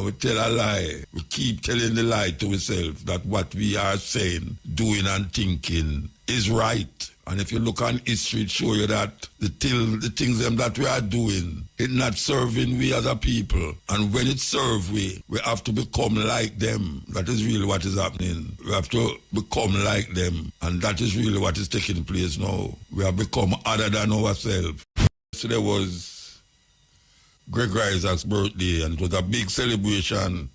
and we tell a lie. We keep telling the lie to ourselves that what we are saying, doing and thinking is right. And if you look on history, it shows you that the things them that we are doing, it's not serving we as a people. And when it serves we have to become like them. That is really what is happening. We have to become like them. And that is really what is taking place now. We have become other than ourselves. Yesterday was Gregory Isaac's birthday, and it was a big celebration,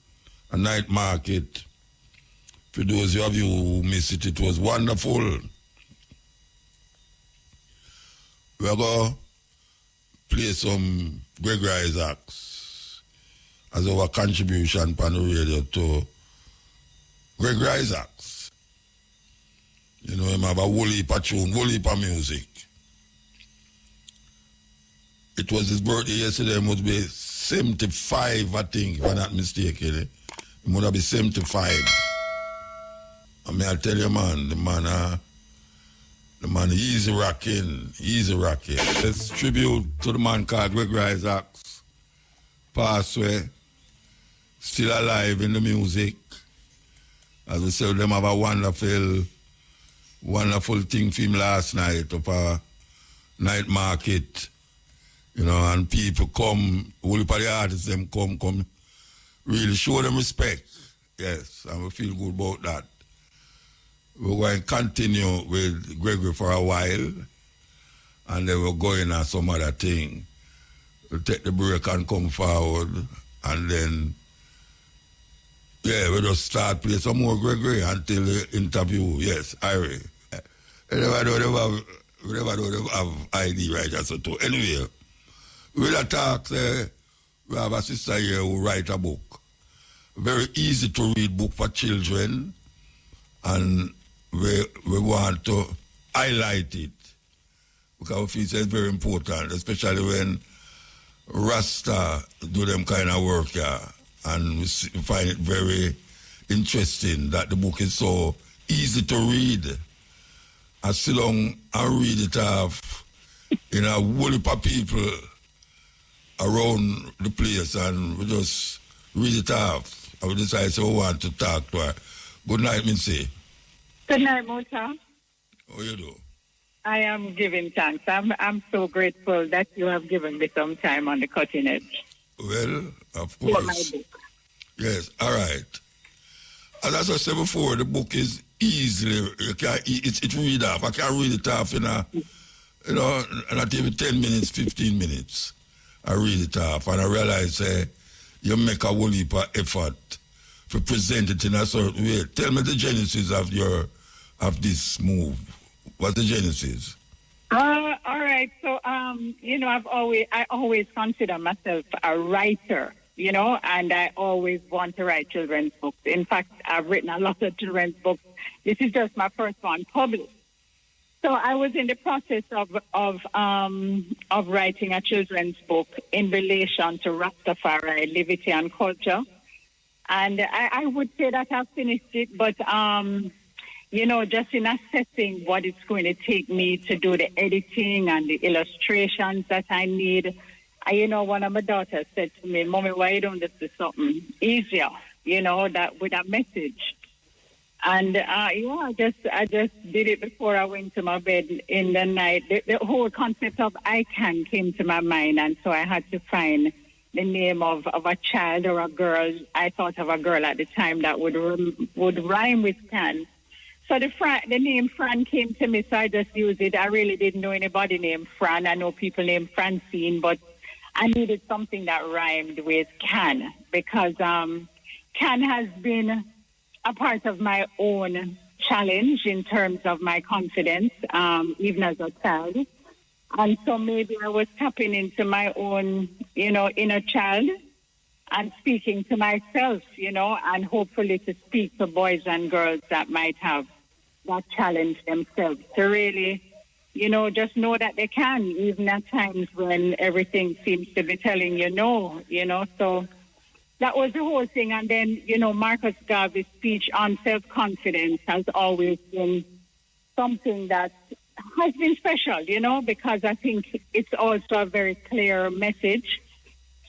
a night market. For those of you who missed it, it was wonderful. We're going to play some Gregory Isaacs as our contribution on the radio to Gregory Isaacs. You know, him have a whole heap of tune, whole heap of music. It was his birthday yesterday. It must be 75, I think, if I'm not mistaken. It must have been 75. I mean, I tell you, man, the man, easy rocking. Let's tribute to the man called Gregory Isaacs. Passed away, still alive in the music. As we said, them have a wonderful thing for him last night of a night market. You know, and people come, all of the artists, them come, really show them respect. Yes, and we feel good about that. We're going to continue with Gregory for a while, and then we're going on some other thing. We'll take the break and come forward, and then, yeah, we'll just start playing some more Gregory until the interview. Yes, Irie. We never have ID right as so too. Anyway, we'll talk, we have a sister here who write a book. Very easy to read book for children, and we want to highlight it because we feel it's very important, especially when Rasta do them kind of work here. And we find it very interesting that the book is so easy to read. I sit down and read it off in a whole heap of people around the place, and we just read it off. And we decide we want to talk to her. Good night, Mincy. Good night, Muta. How you do? I am giving thanks. I'm so grateful that you have given me some time on the cutting edge. Well, of course. For my book. Yes, all right. As I said before, the book is easily, it's read off. I can read it off in not even 10 minutes, 15 minutes. I read it off, and I realize you make a whole heap of effort to present it in a certain way. Tell me the genesis of this move. What's the genesis? All right. So, I always consider myself a writer, and I always want to write children's books. In fact, I've written a lot of children's books. This is just my first one published. So I was in the process of writing a children's book in relation to Rastafari, liberty and culture. And I would say that I've finished it, but, just in assessing what it's going to take me to do the editing and the illustrations that I need, one of my daughters said to me, Mommy, why you don't just do something easier, that with a message? And, I just did it before I went to my bed in the night. The whole concept of I can came to my mind, and so I had to find the name of a child or a girl. I thought of a girl at the time that would rhyme with can. So the name Fran came to me, so I just used it. I really didn't know anybody named Fran. I know people named Francine, but I needed something that rhymed with can, because can has been a part of my own challenge in terms of my confidence, even as a child. And so maybe I was tapping into my own, inner child and speaking to myself, and hopefully to speak to boys and girls that might have that challenge themselves to really, just know that they can, even at times when everything seems to be telling you no, So that was the whole thing. And then, Marcus Garvey's speech on self-confidence has always been something that has been special, because I think it's also a very clear message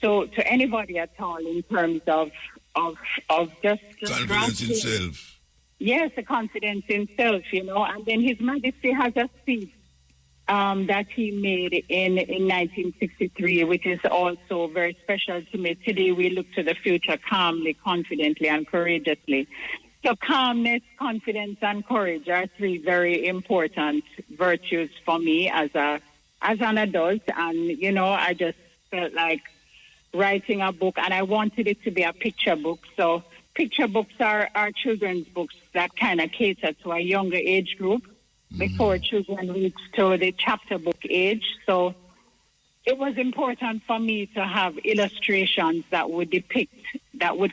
to anybody at all in terms of just Confidence in self. Yes, the confidence in self, And then His Majesty has a speech that he made in 1963, which is also very special to me. Today we look to the future calmly, confidently, and courageously. So calmness, confidence, and courage are three very important virtues for me as an adult. And, I just felt like writing a book, and I wanted it to be a picture book. So picture books are children's books that kind of cater to a younger age group before children reach to the chapter book age. So it was important for me to have illustrations that would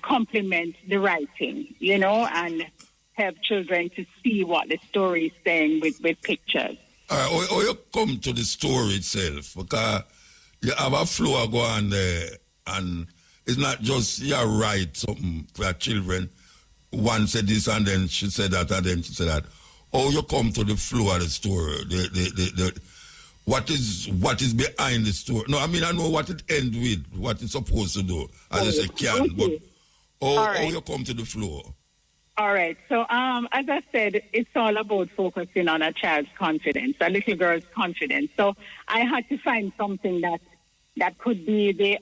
complement the writing, and help children to see what the story is saying with pictures. Or you come to the story itself, because you have a flow go on there, and it's not just you write something for your children. One said this, and then she said that, and then she said that. Or you come to the flow of the story, what is behind the story. No, I mean, I know what it ends with, what it's supposed to do, as I say, can, but how you come to the flow. All right. So, as I said, it's all about focusing on a child's confidence, a little girl's confidence. So I had to find something that could be the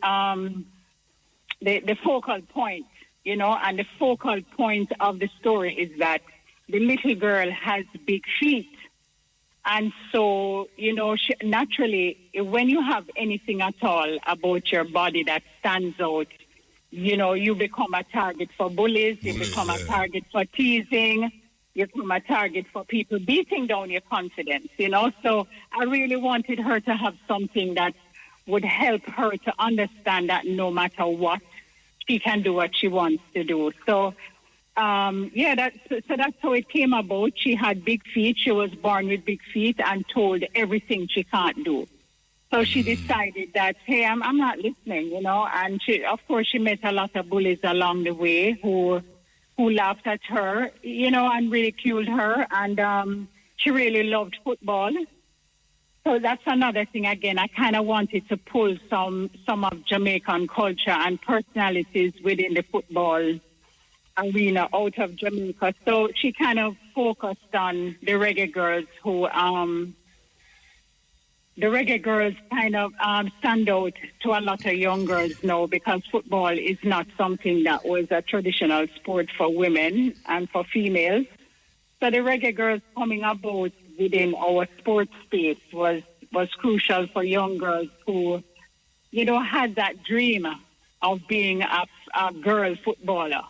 focal point, and the focal point of the story is that the little girl has big feet. And so, naturally, when you have anything at all about your body that stands out, you become a target for bullies, you become a target for teasing, you become a target for people beating down your confidence, So I really wanted her to have something that would help her to understand that no matter what, she can do what she wants to do. So, that's how it came about. She had big feet. She was born with big feet and told everything she can't do. So she decided that, hey, I'm not listening, And she met a lot of bullies along the way who laughed at her, and ridiculed her. And she really loved football. So that's another thing. Again, I kind of wanted to pull some of Jamaican culture and personalities within the football arena out of Jamaica. So she kind of focused on the reggae girls who, stand out to a lot of young girls now, because football is not something that was a traditional sport for women and for females. So the reggae girls coming about within our sports space was crucial for young girls who, had that dream of being a girl footballer.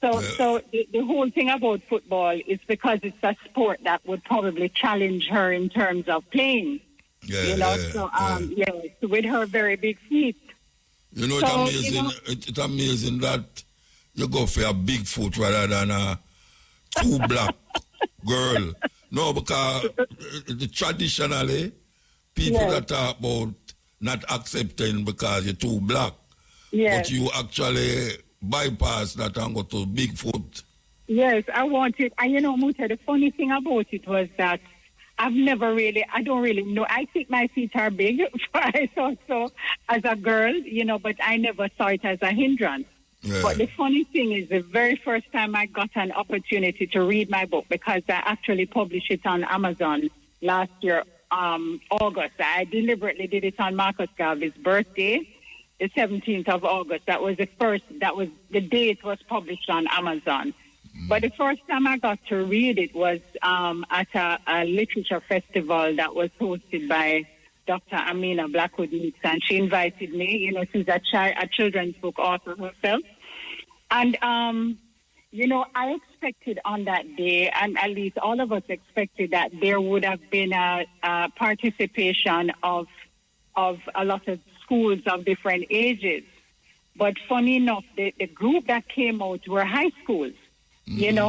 So the whole thing about football is because it's a sport that would probably challenge her in terms of playing. So with her very big feet. It's amazing that you go for a big foot rather than a too black girl. No, because traditionally, people that talk about not accepting because you're too black. But you actually bypass that and go to Bigfoot. Yes, I wanted. And Muta, the funny thing about it was that I don't really know. I think my feet are big. I thought so as a girl, but I never saw it as a hindrance. Yeah. But the funny thing is, the very first time I got an opportunity to read my book, because I actually published it on Amazon last year, August. I deliberately did it on Marcus Garvey's birthday, the 17th of August. That was the day it was published on Amazon. But the first time I got to read it was at a literature festival that was hosted by Dr. Amina Blackwood Meeks, and she invited me. She's a children's book author herself. And, I expected on that day, and at least all of us expected, that there would have been a participation of a lot of schools of different ages. But funny enough, the group that came out were high schools. And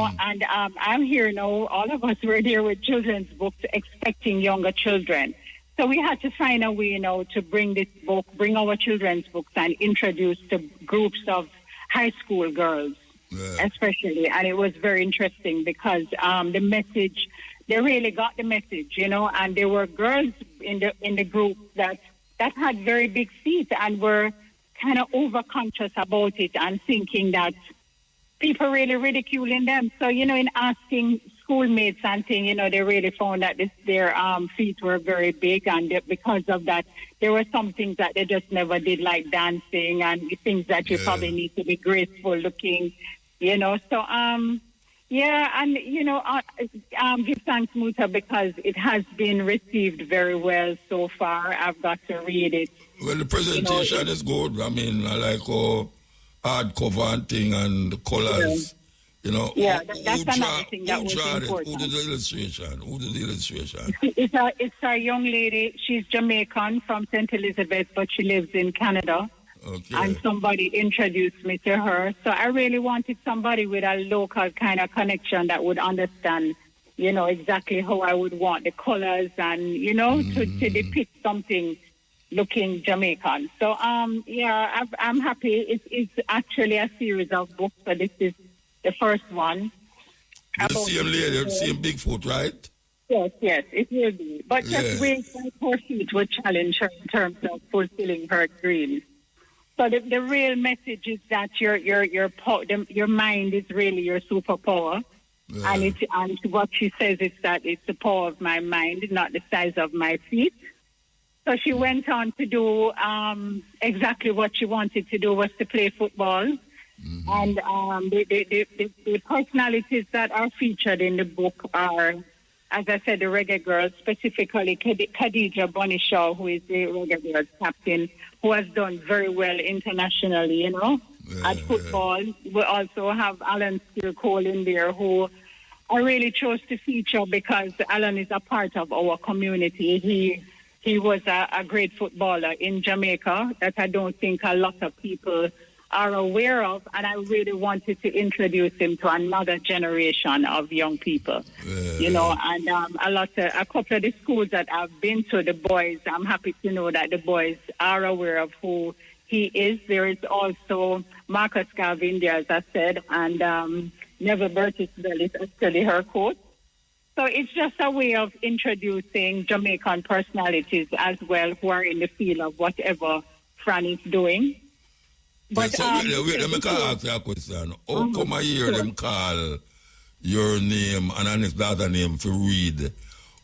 I'm here now, all of us were there with children's books expecting younger children. So we had to find a way to bring our children's books and introduce to groups of high school girls, especially. And it was very interesting because the message, they really got the message, and there were girls in the group that had very big feet and were kind of overconscious about it and thinking that people really ridiculing them. So, in asking schoolmates and things, they really found that their feet were very big, and because of that, there were some things that they just never did, like dancing and things that you probably need to be graceful looking, So, give thanks, Muta, because it has been received very well so far. I've got to read it. Well, the presentation is good. I mean, I like hardcover and thing and the colors. Yeah, that's another thing that was important. Who did the illustration? It's a young lady. She's Jamaican from St. Elizabeth, but she lives in Canada. Okay. And somebody introduced me to her. So I really wanted somebody with a local kind of connection that would understand, exactly how I would want the colors and, to depict something looking Jamaican. So, I'm happy. It's actually a series of books, so this is the first one. The same lady, the same Bigfoot, right? Yes, it will be. But just wait for her feet would challenge her in terms of fulfilling her dreams. So the real message is that your mind is really your superpower, and what she says is that it's the power of my mind, not the size of my feet. So she went on to do exactly what she wanted to do, was to play football. Mm-hmm. And the personalities that are featured in the book are, as I said, the Reggae Girls, specifically Khadija Bonishaw, who is the Reggae Girls captain, who has done very well internationally, at football. We also have Alan Steele Cole in there, who I really chose to feature because Alan is a part of our community. He was a great footballer in Jamaica that I don't think a lot of people are aware of, and I really wanted to introduce him to another generation of young people, and a couple of the schools that I've been to, the boys, I'm happy to know that the boys are aware of who he is. There is also Marcus Garvindia, as I said, and Neville Burtiswell is actually her coach. So it's just a way of introducing Jamaican personalities as well who are in the field of whatever Fran is doing. But let me ask you a question. How come I hear them call your name and an other name for read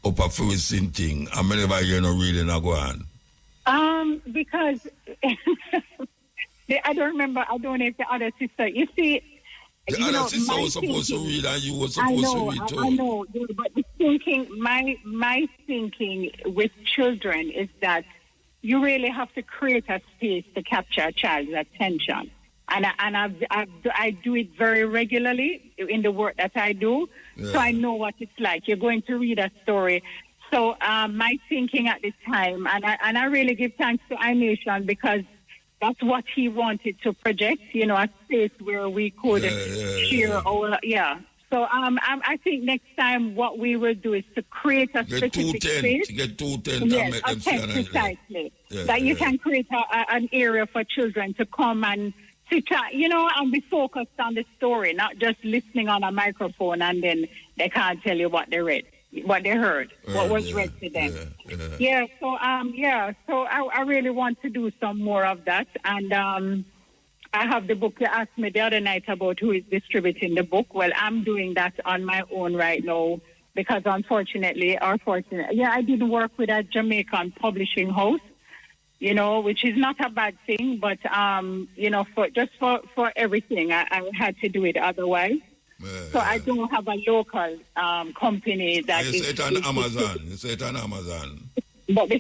up a first thing, and I never hear no reading go on? Because I don't remember. I don't know if the other sister. You see, the other sister was supposed to read, and you were supposed to read too. I know, but the thinking, my thinking with children is that you really have to create a space to capture a child's attention. And I do it very regularly in the work that I do, so I know what it's like. You're going to read a story. So my thinking at the time, and I really give thanks to iNation because that's what he wanted to project, a space where we could share our, So I think next time what we will do is to create a specific space. Get 210 yes, a tent precisely. That you can create an area for children to come and sit, and be focused on the story, not just listening on a microphone and then they can't tell you what they read, what they heard, what was read to them. So I really want to do some more of that. And I have the book you asked me the other night about who is distributing the book. Well, I'm doing that on my own right now because unfortunately, I didn't work with a Jamaican publishing house, which is not a bad thing, but, for everything, I had to do it otherwise. So I don't have a local company that you say it on Amazon. You say it on Amazon. But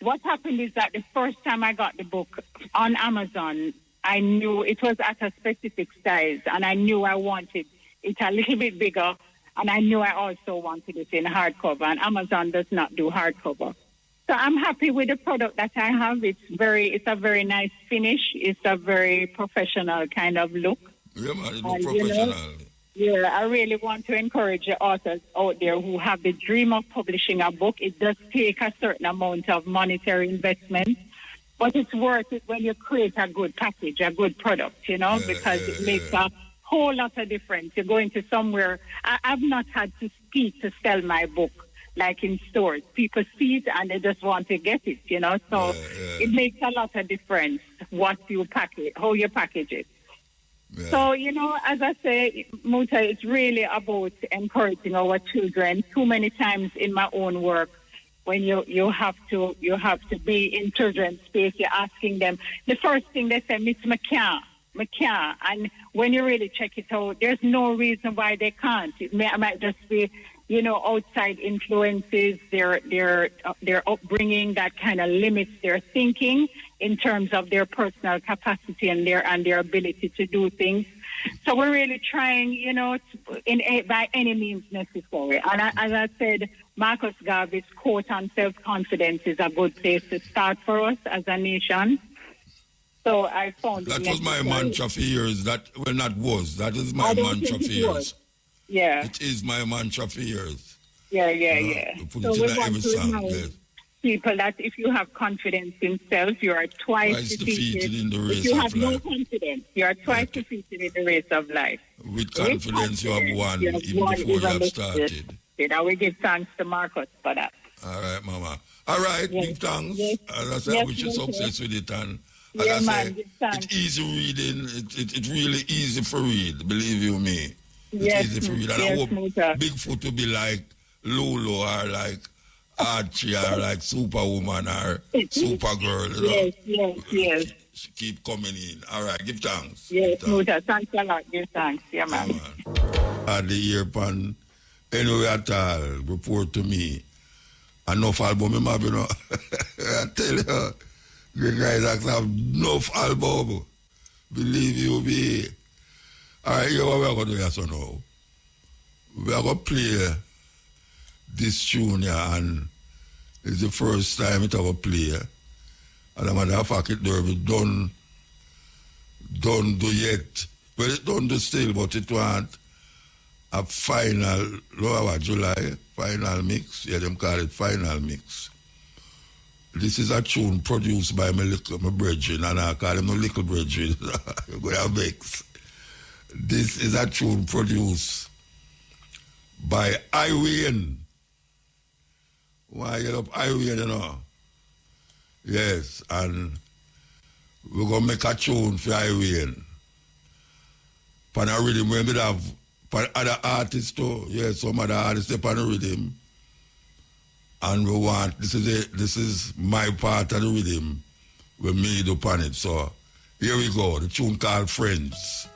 what happened is that the first time I got the book on Amazon, I knew it was at a specific size, and I knew I wanted it a little bit bigger, and I knew I also wanted it in hardcover, and Amazon does not do hardcover. So I'm happy with the product that I have. It's a very nice finish. It's a very professional kind of look. Yeah, man, it's professional. I really want to encourage the authors out there who have the dream of publishing a book. It does take a certain amount of monetary investment. But it's worth it when you create a good package, a good product, because it makes a whole lot of difference. You're going to somewhere. I've not had to speak to sell my book. like in stores. People see it and they just want to get it, you know. So it makes a lot of difference what you package, how you package it. Yeah. So, you know, as I say, Muta, it's really about encouraging our children. Too many times in my own work, when you have to be in children's space, you're asking them, the first thing they say, Miss McCann. And when you really check it out, there's no reason why they can't. It might just be, you know, outside influences, their upbringing that kind of limits their thinking in terms of their personal capacity and their ability to do things. So we're really trying, you know, by any means necessary. And as I said, Marcus Garvey's quote on self-confidence is a good place to start for us as a nation. So I found that was my mantra for years. That is my mantra for years. Yeah, it is my mantra for years. Yeah. Put it in every song. People that if you have confidence in self, you are twice defeated in the race of life. If you have no confidence, you are twice defeated in the race of life. With confidence, you have won even before you have started. I will give thanks to Marcus for that. All right, Mama. All right, give thanks. Yes. As I said, I wish you success with it. And as I say, it's easy reading. It's really easy for read, believe you me. It's easy for read. And I hope Bigfoot will be like Lulu or like Archie or like Superwoman or Supergirl. You know? Yes. She keep coming in. All right, give thanks. Yes, Muta. Thanks a lot. Give thanks. Yeah, man. At the year pan, anyway at all, report to me. Enough album, you know. I tell you, Greg Isaacs have enough album. Believe you me. All right, here what we are going to do here so now. We are going to play this tune here, and it's the first time it ever play. And a matter of fact, it don't do yet. Well, it don't do still, but it want a final, July, final mix. Yeah, them call it final mix. This is a tune produced by my brethren, and I call him my little brethren. You're going to mix. This is a tune produced by Iwayne. Why get up Iwayne, you know? Yes, and we're going to make a tune for Iwayne. Pan a rhythm, we have other artists too. Yes, some other artists they pan a rhythm. And we want, this is my part of the rhythm. We made up on it. So here we go, the tune called Friends.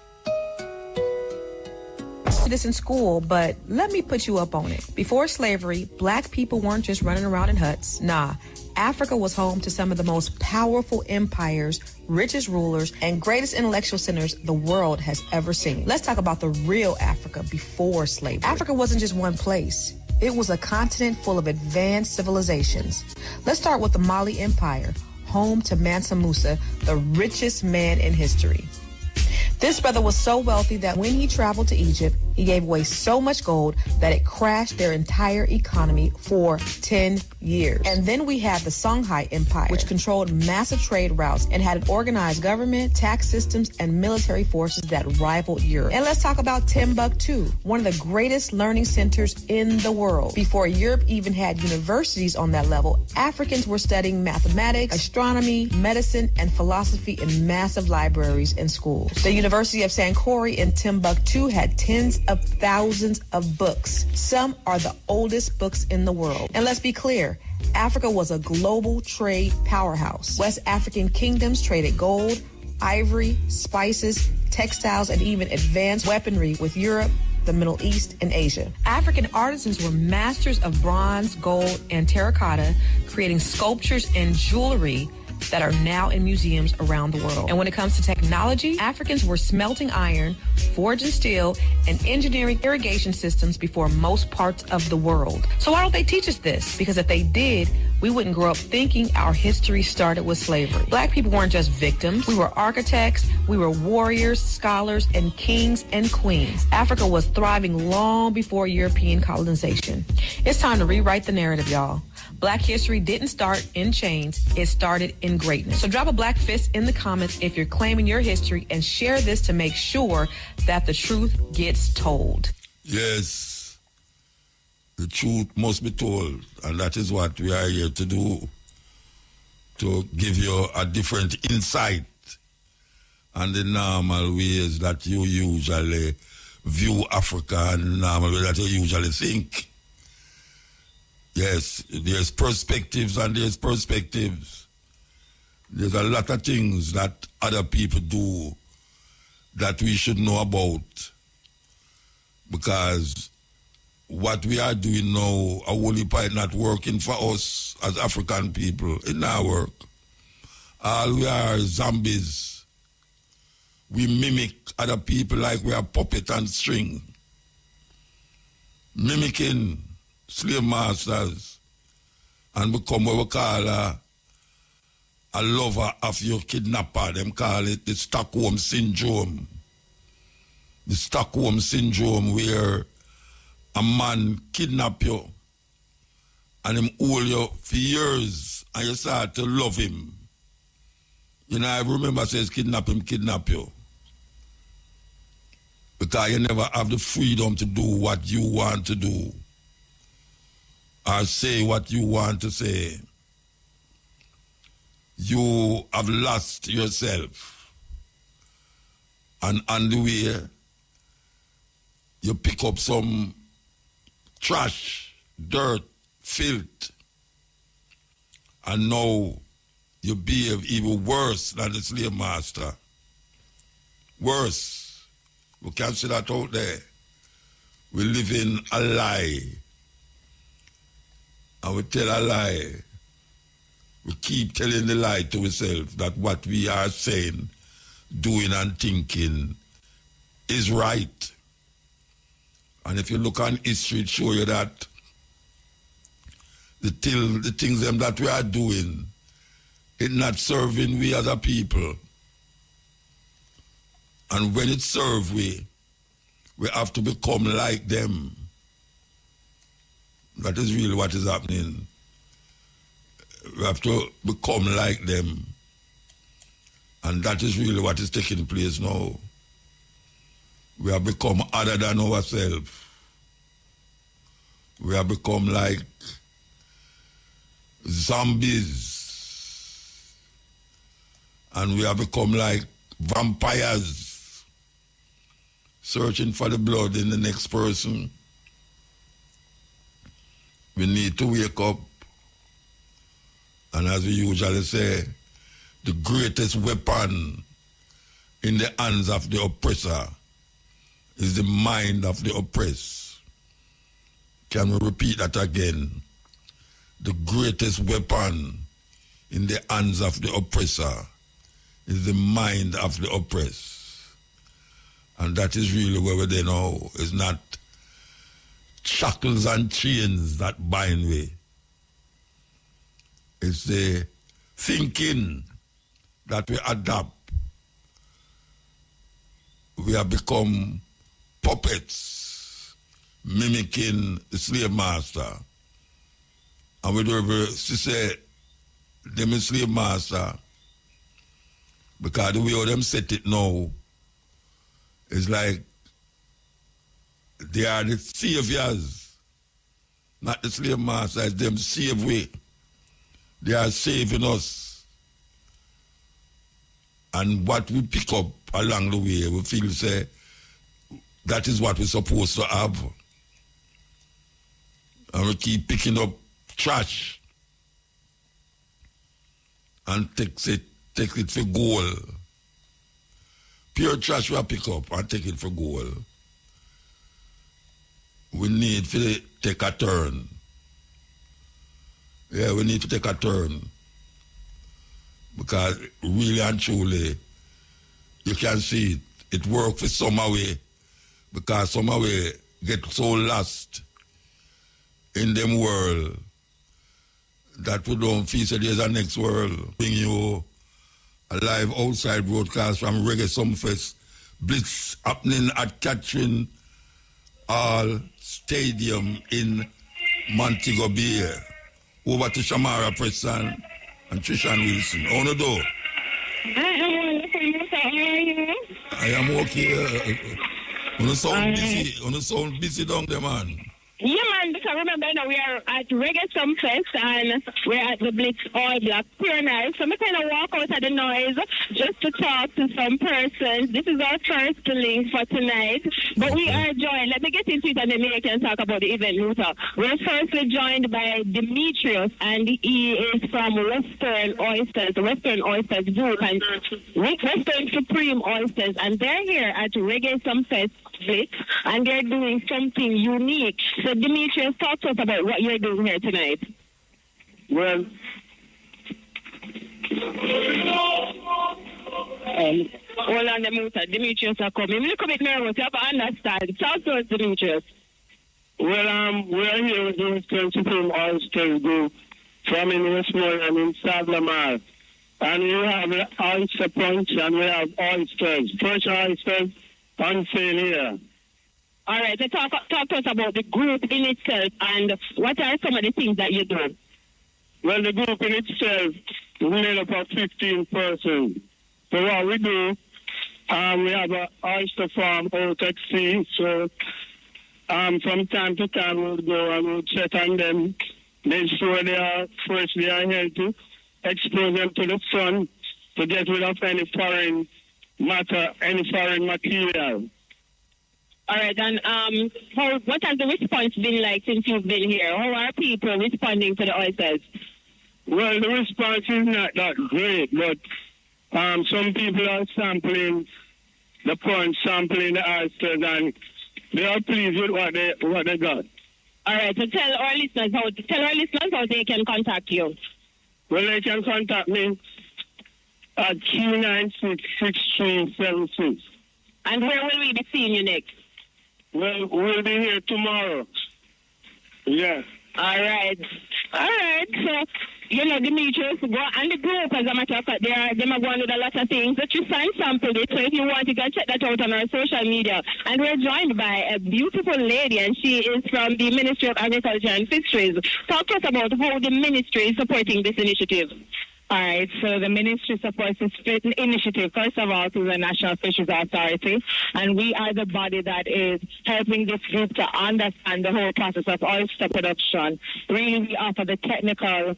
This in school, but let me put you up on it. Before slavery, black people weren't just running around in huts. Nah, Africa was home to some of the most powerful empires, richest rulers, and greatest intellectual centers the world has ever seen. Let's talk about the real Africa before slavery. Africa wasn't just one place. It was a continent full of advanced civilizations. Let's start with the Mali Empire, home to Mansa Musa, the richest man in history. This brother was so wealthy that when he traveled to Egypt, he gave away so much gold that it crashed their entire economy for 10 years. And then we had the Songhai Empire, which controlled massive trade routes and had an organized government, tax systems, and military forces that rivaled Europe. And let's talk about Timbuktu, one of the greatest learning centers in the world. Before Europe even had universities on that level, Africans were studying mathematics, astronomy, medicine, and philosophy in massive libraries and schools. The University of Sankore in Timbuktu had tens of thousands of books. Some are the oldest books in the world. And let's be clear, Africa was a global trade powerhouse. West African kingdoms traded gold, ivory, spices, textiles, and even advanced weaponry with Europe, the Middle East, and Asia. African artisans were masters of bronze, gold, and terracotta, creating sculptures and jewelry that are now in museums around the world. And when it comes to technology, Africans were smelting iron, forging steel, and engineering irrigation systems before most parts of the world. So why don't they teach us this? Because if they did, we wouldn't grow up thinking our history started with slavery. Black people weren't just victims. We were architects, we were warriors, scholars, and kings and queens. Africa was thriving long before European colonization. It's time to rewrite the narrative, y'all. Black history didn't start in chains, it started in greatness. So drop a black fist in the comments if you're claiming your history and share this to make sure that the truth gets told. Yes. The truth must be told, and that is what we are here to do, to give you a different insight on the normal ways that you usually view Africa and normal way that you usually think. Yes, there's perspectives and there's perspectives. There's a lot of things that other people do that we should know about, because what we are doing now, a whole heap is not working for us as African people. It not work. All we are zombies. We mimic other people like we are puppet and string. Mimicking slave masters and become what we call a lover of your kidnapper. Them call it the Stockholm Syndrome. The Stockholm Syndrome, where a man kidnap you and him hold you for years and you start to love him. You know, I remember says kidnap you. Because you never have the freedom to do what you want to do or say what you want to say. You have lost yourself. And on the way, you pick up some trash, dirt, filth, and now you behave even worse than the slave master. Worse. We can't see that out there. We live in a lie. And we tell a lie. We keep telling the lie to ourselves that what we are saying, doing and thinking is right. And if you look on history, it shows you that the things them that we are doing, it's not serving we as a people. And when it serves we have to become like them. That is really what is happening. We have to become like them. And that is really what is taking place now. We have become other than ourselves. We have become like zombies. And we have become like vampires, searching for the blood in the next person. We need to wake up. And as we usually say, the greatest weapon in the hands of the oppressor is the mind of the oppressed. Can we repeat that again? The greatest weapon in the hands of the oppressor is the mind of the oppressed. And that is really where we're there now. It's not shackles and chains that bind we. It's the thinking that we adopt. We have become puppets, mimicking the slave master. And we don't ever say them is slave master, because the way how them set it now is like they are the saviors, not the slave masters. Them save we. They are saving us. And what we pick up along the way, we feel say that is what we're supposed to have. And we keep picking up trash and take it for gold. Pure trash we pick up and take it for gold. We need to take a turn. Yeah, we need to take a turn. Because really and truly, you can see it. It works for some way. Because some way get so lost in them world that we don't feel that there's a next world. Bring you a live outside broadcast from Reggae Sumfest Blitz happening at Catherine Hall Stadium in Montego Bay. Over to Shamara Preston and Trishan Wilson. On the door. I am okay. On the sound busy down there, man. Yeah, man. because remember, you know, we are at Reggae Some Fest and we're at the Blitz All Black Pure Night. So we kind of walk out of the noise just to talk to some persons. This is our first link for tonight. But we are joined. Let me get into it and then we can talk about the event later. We're firstly joined by Demetrius, and he is from Western Oysters, the Western Oysters Group, and Western Supreme Oysters. And they're here at Reggae Some Fest Blitz, and they're doing something unique. So Demetrius, talk to us about what you're doing here tonight. Well, hold on, Demetrius are coming. Look a bit nervous. You have to understand. Talk to us, Demetrius. well, we're here with the Western Supreme Oysters Group from in Westmoreland in Savlamar. And we have oyster punch and we have oysters, fresh oysters on sale here. All right, so talk to us about the group in itself and what are some of the things that you do? Well, the group in itself is made up of 15 persons. So what we do, we have an oyster farm out at sea. So from time to time we'll go and we'll check on them, make sure they are fresh, they are healthy, expose them to the sun to get rid of any foreign matter, any foreign material. All right, and what has the response been like since you've been here? How are people responding to the oysters? Well, the response is not that great, but some people are sampling the punch, sampling the oysters, and they are pleased with what they got. All right, so tell our listeners how they can contact you. Well, they can contact me at 296-6376. And where will we be seeing you next? Well, we'll be here tomorrow. Yes. All right. So, you know, Demetrius, go and the group, as a matter of fact, they are going with a lot of things. But you sign sample it, so if you want, you can check that out on our social media. And we're joined by a beautiful lady, and she is from the Ministry of Agriculture and Fisheries. Talk to us about how the ministry is supporting this initiative. All right, so the ministry supports this initiative, first of all, through the National Fisheries Authority, and we are the body that is helping this group to understand the whole process of oyster production. Really, we offer the technical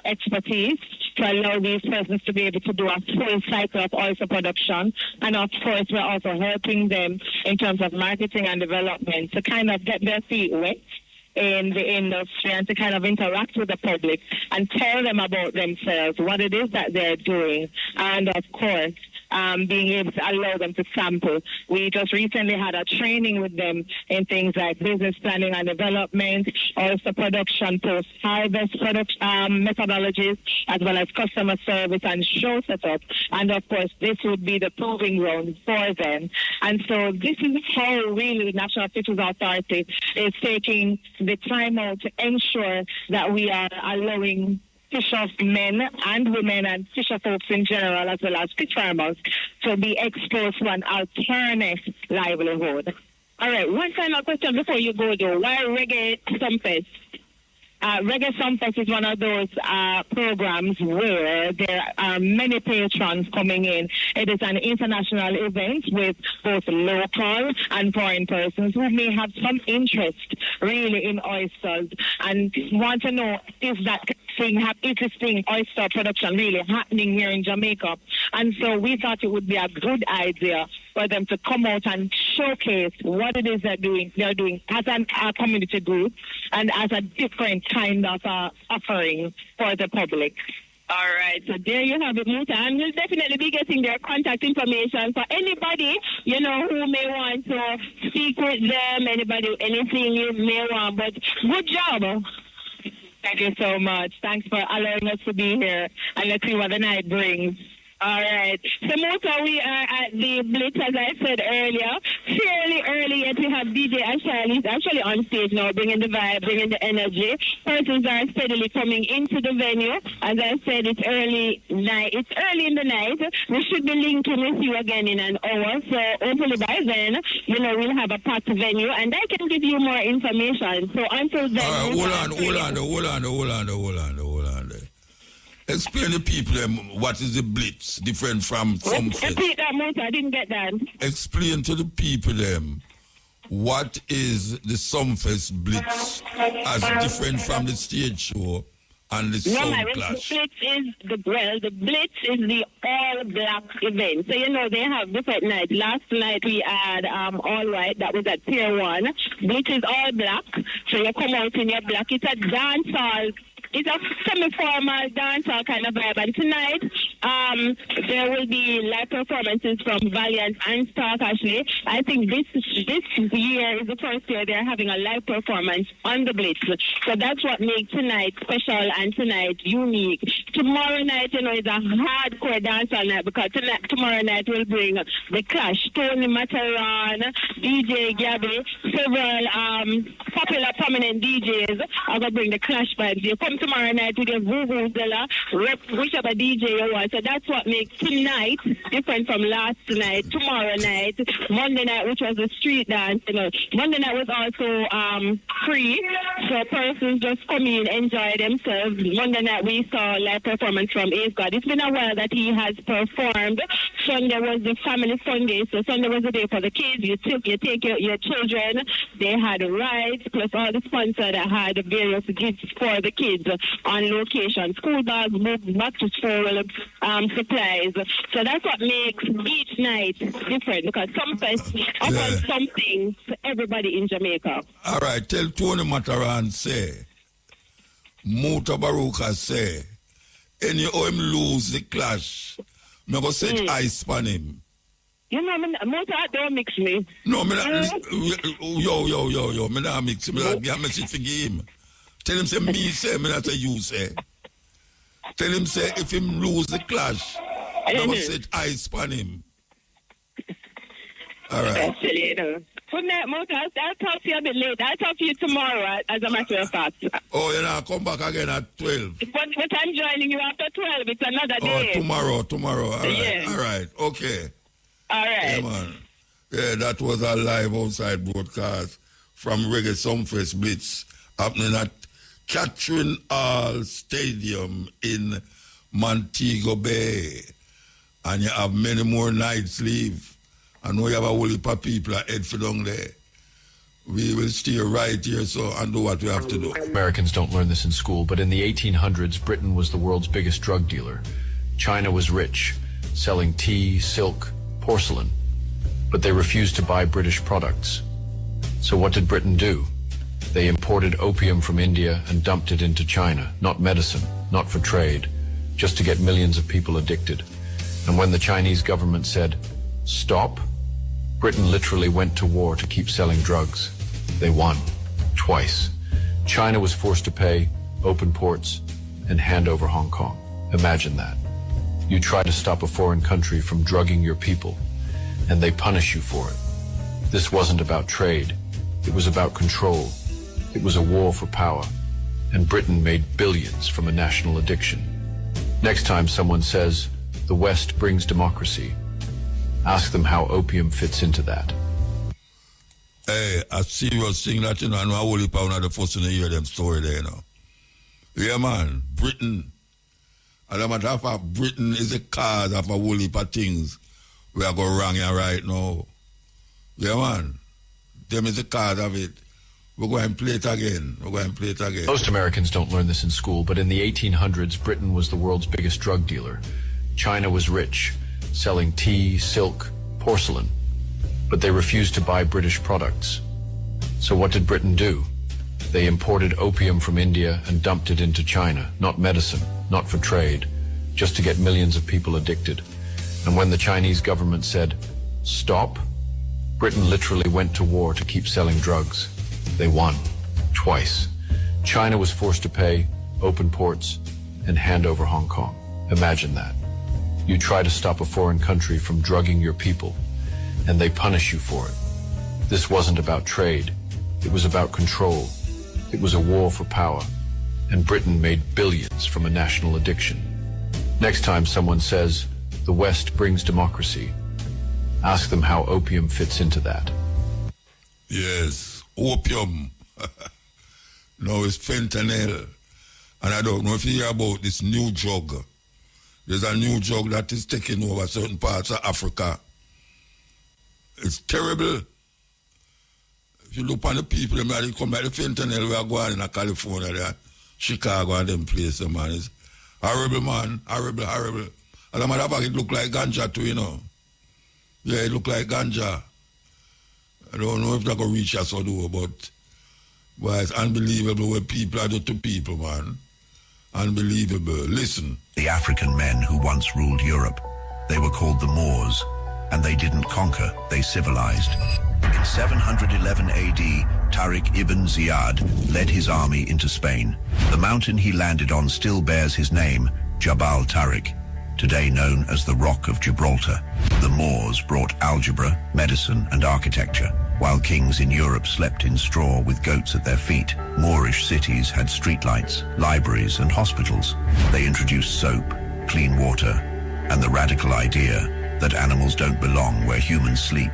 expertise to allow these persons to be able to do a full cycle of oyster production, and of course, we're also helping them in terms of marketing and development to kind of get their feet wet in the industry and to kind of interact with the public and tell them about themselves, what it is that they're doing, and of course, being able to allow them to sample. We just recently had a training with them in things like business planning and development, also production post-harvest methodologies, as well as customer service and show setup. And of course, this would be the proving ground for them. And so this is how really the National Fisheries Authority is taking the time out to ensure that we are allowing fisher men and women and fisher folks in general, as well as fish farmers, to be exposed to an alternate livelihood. All right, one final question before you go, though. Why Reggae Some Fest? Reggae Some Fest is one of those programs where there are many patrons coming in. It is an international event with both local and foreign persons who may have some interest really in oysters and want to know is this thing oyster production really happening here in Jamaica. And so we thought it would be a good idea for them to come out and showcase what it is they're doing as a community group and as a different kind of offering for the public. All right, so there you have it, Muta, and we'll definitely be getting their contact information for anybody, you know, who may want to speak with them, anything you may want, but good job. Thank you so much. Thanks for allowing us to be here, and let's see what the night brings. All right. So, Muta, we are at the Blitz, as I said earlier. Fairly early yet we have DJ Ashal. He's actually on stage now, bringing the vibe, bringing the energy. Persons are steadily coming into the venue. As I said, it's early in the night. We should be linking with you again in an hour. So, hopefully by then, you know, we'll have a packed venue, and I can give you more information. So, until then... hold on. Explain to people what is the Blitz, different from Some Fest. Repeat that, Muta. I didn't get that. Explain to the people what is the Sumfest Blitz as different from the stage show and the Sound Clash? The Blitz is the all-black event. So, you know, they have different nights. Last night we had all white. That was at Pier 1. Blitz is all black. So you come out in your black. It's a dance hall. It's a semi-formal dancehall kind of vibe. And tonight, there will be live performances from Valiant and Stark Ashley. I think this year is the first year they're having a live performance on the Blitz. So that's what makes tonight special and tonight unique. Tomorrow night, you know, is a hardcore dancehall night because tomorrow night will bring The Clash, Tony Mataran, DJ Gabby, several popular prominent DJs are going to bring the Clash vibes. You come tomorrow night with your Vuvuzela, whichever DJ you want. So that's what makes tonight different from last night, tomorrow night, Monday night, which was a street dance. You know, Monday night was also free, so persons just come in, enjoy themselves. Monday night we saw live performance from Ace God. It's been a while that he has performed. Sunday was the family fun day, so Sunday was the day for the kids. You take your children. They had rides, plus all the sponsors that had various gifts for the kids on location. School bags, books, back to school supplies. So that's what makes each night different because Sumfest offers something for everybody in Jamaica. All right, tell Tony Mataran say, Mutabaruka say, any him lose the Clash, me go set ice on him. You know, Mota don't mix me. No, me not, yo, me not mix him. Me not give a message for him. Tell him say me say, me not say you say. Tell him say if him lose the Clash, me go set ice on him. All right. Good night, Mota. I'll talk to you a bit later. I'll talk to you tomorrow, as a matter of fact. Oh, you know, come back again at 12. But I'm joining you after 12. It's another day. Oh, tomorrow. All right. Yeah. All right. Okay. All right. Yeah, man. Yeah, that was a live outside broadcast from Reggae Sumfest Blitz happening at Catherine Hall Stadium in Montego Bay. And you have many more nights leave. I know you have a whole heap of people that head for down there. We will stay right here and do what we have to do. Americans don't learn this in school, but in the 1800s, Britain was the world's biggest drug dealer. China was rich, selling tea, silk, porcelain. But they refused to buy British products. So what did Britain do? They imported opium from India and dumped it into China. Not medicine, not for trade, just to get millions of people addicted. And when the Chinese government said, stop, Britain literally went to war to keep selling drugs. They won, twice. China was forced to pay, open ports, and hand over Hong Kong. Imagine that. You try to stop a foreign country from drugging your people, and they punish you for it. This wasn't about trade. It was about control. It was a war for power. And Britain made billions from a national addiction. Next time someone says, the West brings democracy, ask them how opium fits into that. Hey, a serious thing that, you know, I know a whole heap of the first to hear them story there, you know. Yeah, man, Britain. As a matter of fact, Britain is the cause of a whole heap of things we are going wrong here right now. Yeah, man. Them is the cause of it. We're going to play it again. Most Americans don't learn this in school, but in the 1800s, Britain was the world's biggest drug dealer. China was rich, selling tea, silk, porcelain. But they refused to buy British products. So what did Britain do? They imported opium from India and dumped it into China. Not medicine, not for trade, just to get millions of people addicted. And when the Chinese government said, stop, Britain literally went to war to keep selling drugs. They won, twice. China was forced to pay, open ports, and hand over Hong Kong. Imagine that. You try to stop a foreign country from drugging your people, and they punish you for it. This wasn't about trade. It was about control. It was a war for power. And Britain made billions from a national addiction. Next time someone says, the West brings democracy, ask them how opium fits into that. Yes, opium. No, it's fentanyl. And I don't know if you hear about this new drug. There's a new drug that is taking over certain parts of Africa. It's terrible. If you look on the people, they come by the fentanyl, we are going in California, there, Chicago, and them places, man. It's horrible, man. Horrible, horrible. As a matter of fact, it look like ganja too, you know. Yeah, it look like ganja. I don't know if they're going to reach us or do, but it's unbelievable what people are doing to people, man. Unbelievable. Listen. The African men who once ruled Europe, they were called the Moors, and they didn't conquer, they civilized. In 711 AD, Tariq ibn Ziyad led his army into Spain. The mountain he landed on still bears his name, Jabal Tariq, today known as the Rock of Gibraltar. The Moors brought algebra, medicine, and architecture. While kings in Europe slept in straw with goats at their feet, Moorish cities had streetlights, libraries, and hospitals. They introduced soap, clean water, and the radical idea that animals don't belong where humans sleep.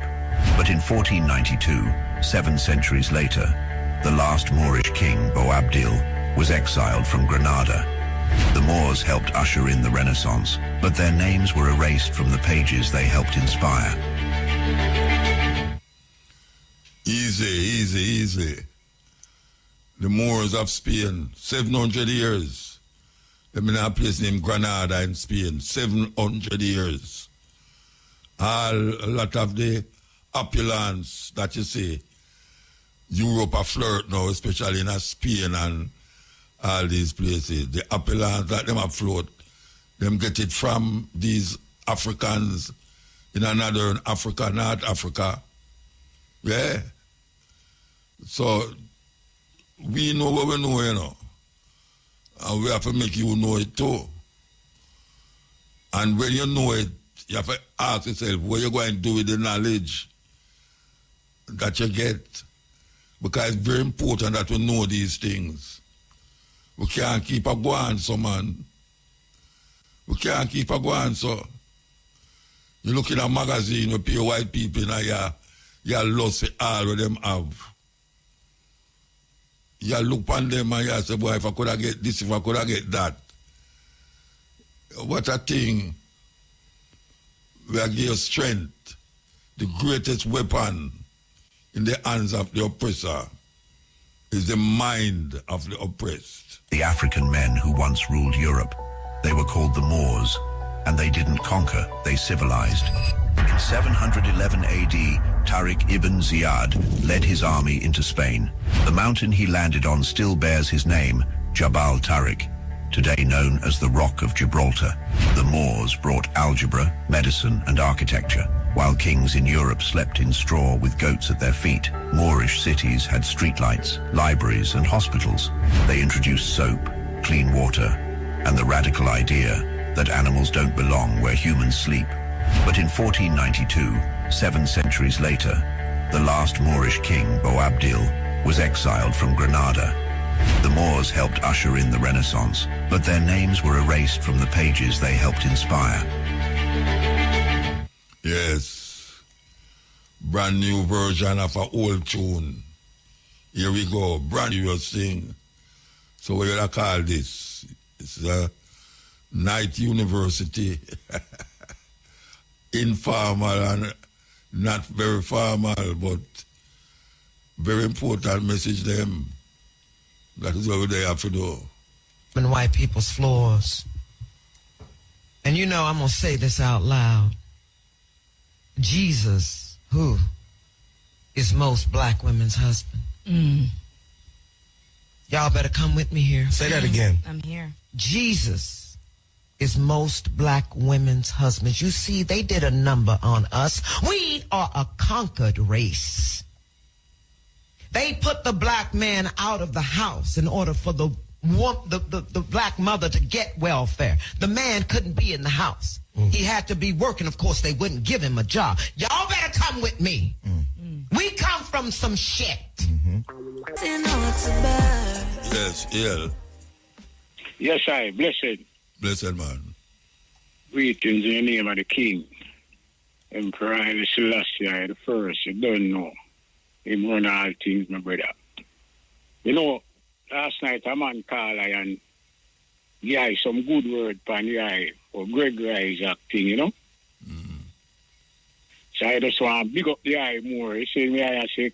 But in 1492, 7 centuries later, the last Moorish king, Boabdil, was exiled from Granada. The Moors helped usher in the Renaissance, but their names were erased from the pages they helped inspire. Easy. The Moors of Spain, 700 years. They've been in a place named Granada in Spain, 700 years. A lot of the opulence that you see, Europe are flirt now, especially in Spain and all these places. The opulence that them afloat, them get it from these Africans in another Africa, North Africa. Yeah. So, we know what we know, you know. And we have to make you know it too. And when you know it, you have to ask yourself what you're going to do with the knowledge that you get. Because it's very important that we know these things. We can't keep a going, so man. We can't keep a going, so. You look in a magazine, you pay white people in you lost all of them have. You look on them and you say, boy, if I could have get this, if I could have get that. What a thing. We are give strength. The greatest weapon in the hands of the oppressor is the mind of the oppressed. The African men who once ruled Europe, they were called the Moors, and they didn't conquer, they civilized. In 711 AD, Tariq ibn Ziyad led his army into Spain. The mountain he landed on still bears his name, Jabal Tariq, today known as the Rock of Gibraltar. The Moors brought algebra, medicine, and architecture. While kings in Europe slept in straw with goats at their feet, Moorish cities had streetlights, libraries, and hospitals. They introduced soap, clean water, and the radical idea that animals don't belong where humans sleep. But in 1492, 7 centuries later, the last Moorish king, Boabdil, was exiled from Granada. The Moors helped usher in the Renaissance, but their names were erased from the pages they helped inspire. Yes. Brand new version of an old tune. Here we go. Brand new thing. So what do you call this? It's a night university. Informal and not very formal, but very important message to them. That is what they have to do. On white people's floors. And you know, I'm going to say this out loud. Jesus, who is most black women's husband. Y'all better come with me here. Say that again. I'm here. Jesus is most black women's husbands. You see, they did a number on us. We are a conquered race. They put the black man out of the house in order for the black mother to get welfare. The man couldn't be in the house. He had to be working. Of course, they wouldn't give him a job. Y'all better come with me. We come from some shit. Yes, yeah. Yes, I. Blessed. Blessed man. Greetings in the name of the King. Emperor Haile Selassie the first. You don't know. Him run all things, my brother. You know, last night a man called I and yeah, some good word pan the for Gregory Isaac thing, you know? So I just want to big up the eye more. He said me I say,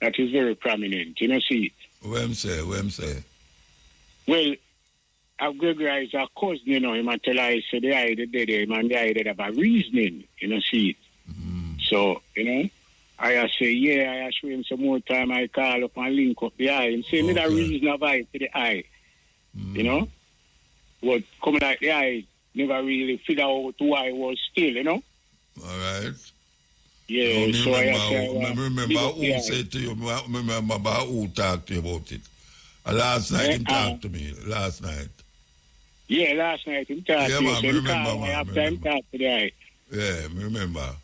that is very prominent. You know, see it. What him say? Well, Gregory is a cousin, you know, him and tell I say the eye did him and the eye did have a reasoning, you know, see it. So, you know, I say, yeah, I show him some more time, I call up and link up the eye and say, me that reason of eye to the eye, you know? But coming like the eye, never really figure out who I was still, you know? All right. Yeah, no, so I remember who said to you, remember about who talked to you about it. Last night he talked to me, last night. Yeah, last night he talked to me. Yeah, man, remember, man. After him talk to the eye. Yeah, remember.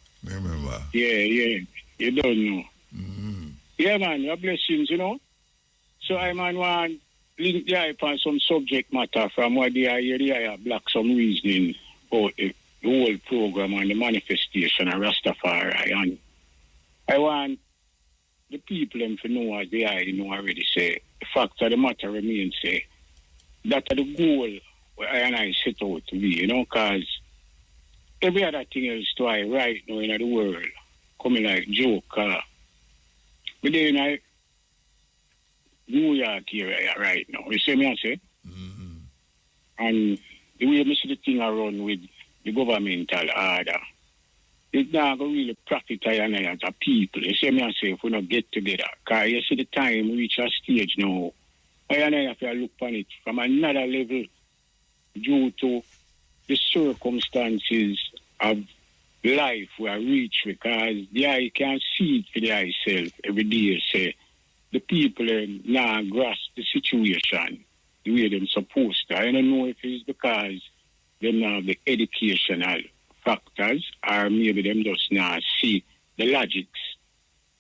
Yeah, you don't know. Yeah, man, your blessings, you know? So I, man, want link the eye on some subject matter from what the eye black some reasoning about the whole program and the manifestation of Rastafari. And I want the people them to know, as the eye know already say, the fact of the matter remains, say, that are the goal where I and I set out to be, you know, because every other thing else to I right now in the world, coming like joke, but then I New York area right now, you see me I say? And the way I see the thing around with the governmental order, it's not going to really profit I and I as a people. You see me I say, if we don't get together, because you see the time we reach a stage now, I and I have to look on it from another level due to the circumstances of life we are reached, because the eye can see it for the eye self every day. Say the people now grasp the situation the way they're supposed to. I don't know if it's because they now have the educational factors, or maybe them just now see the logics.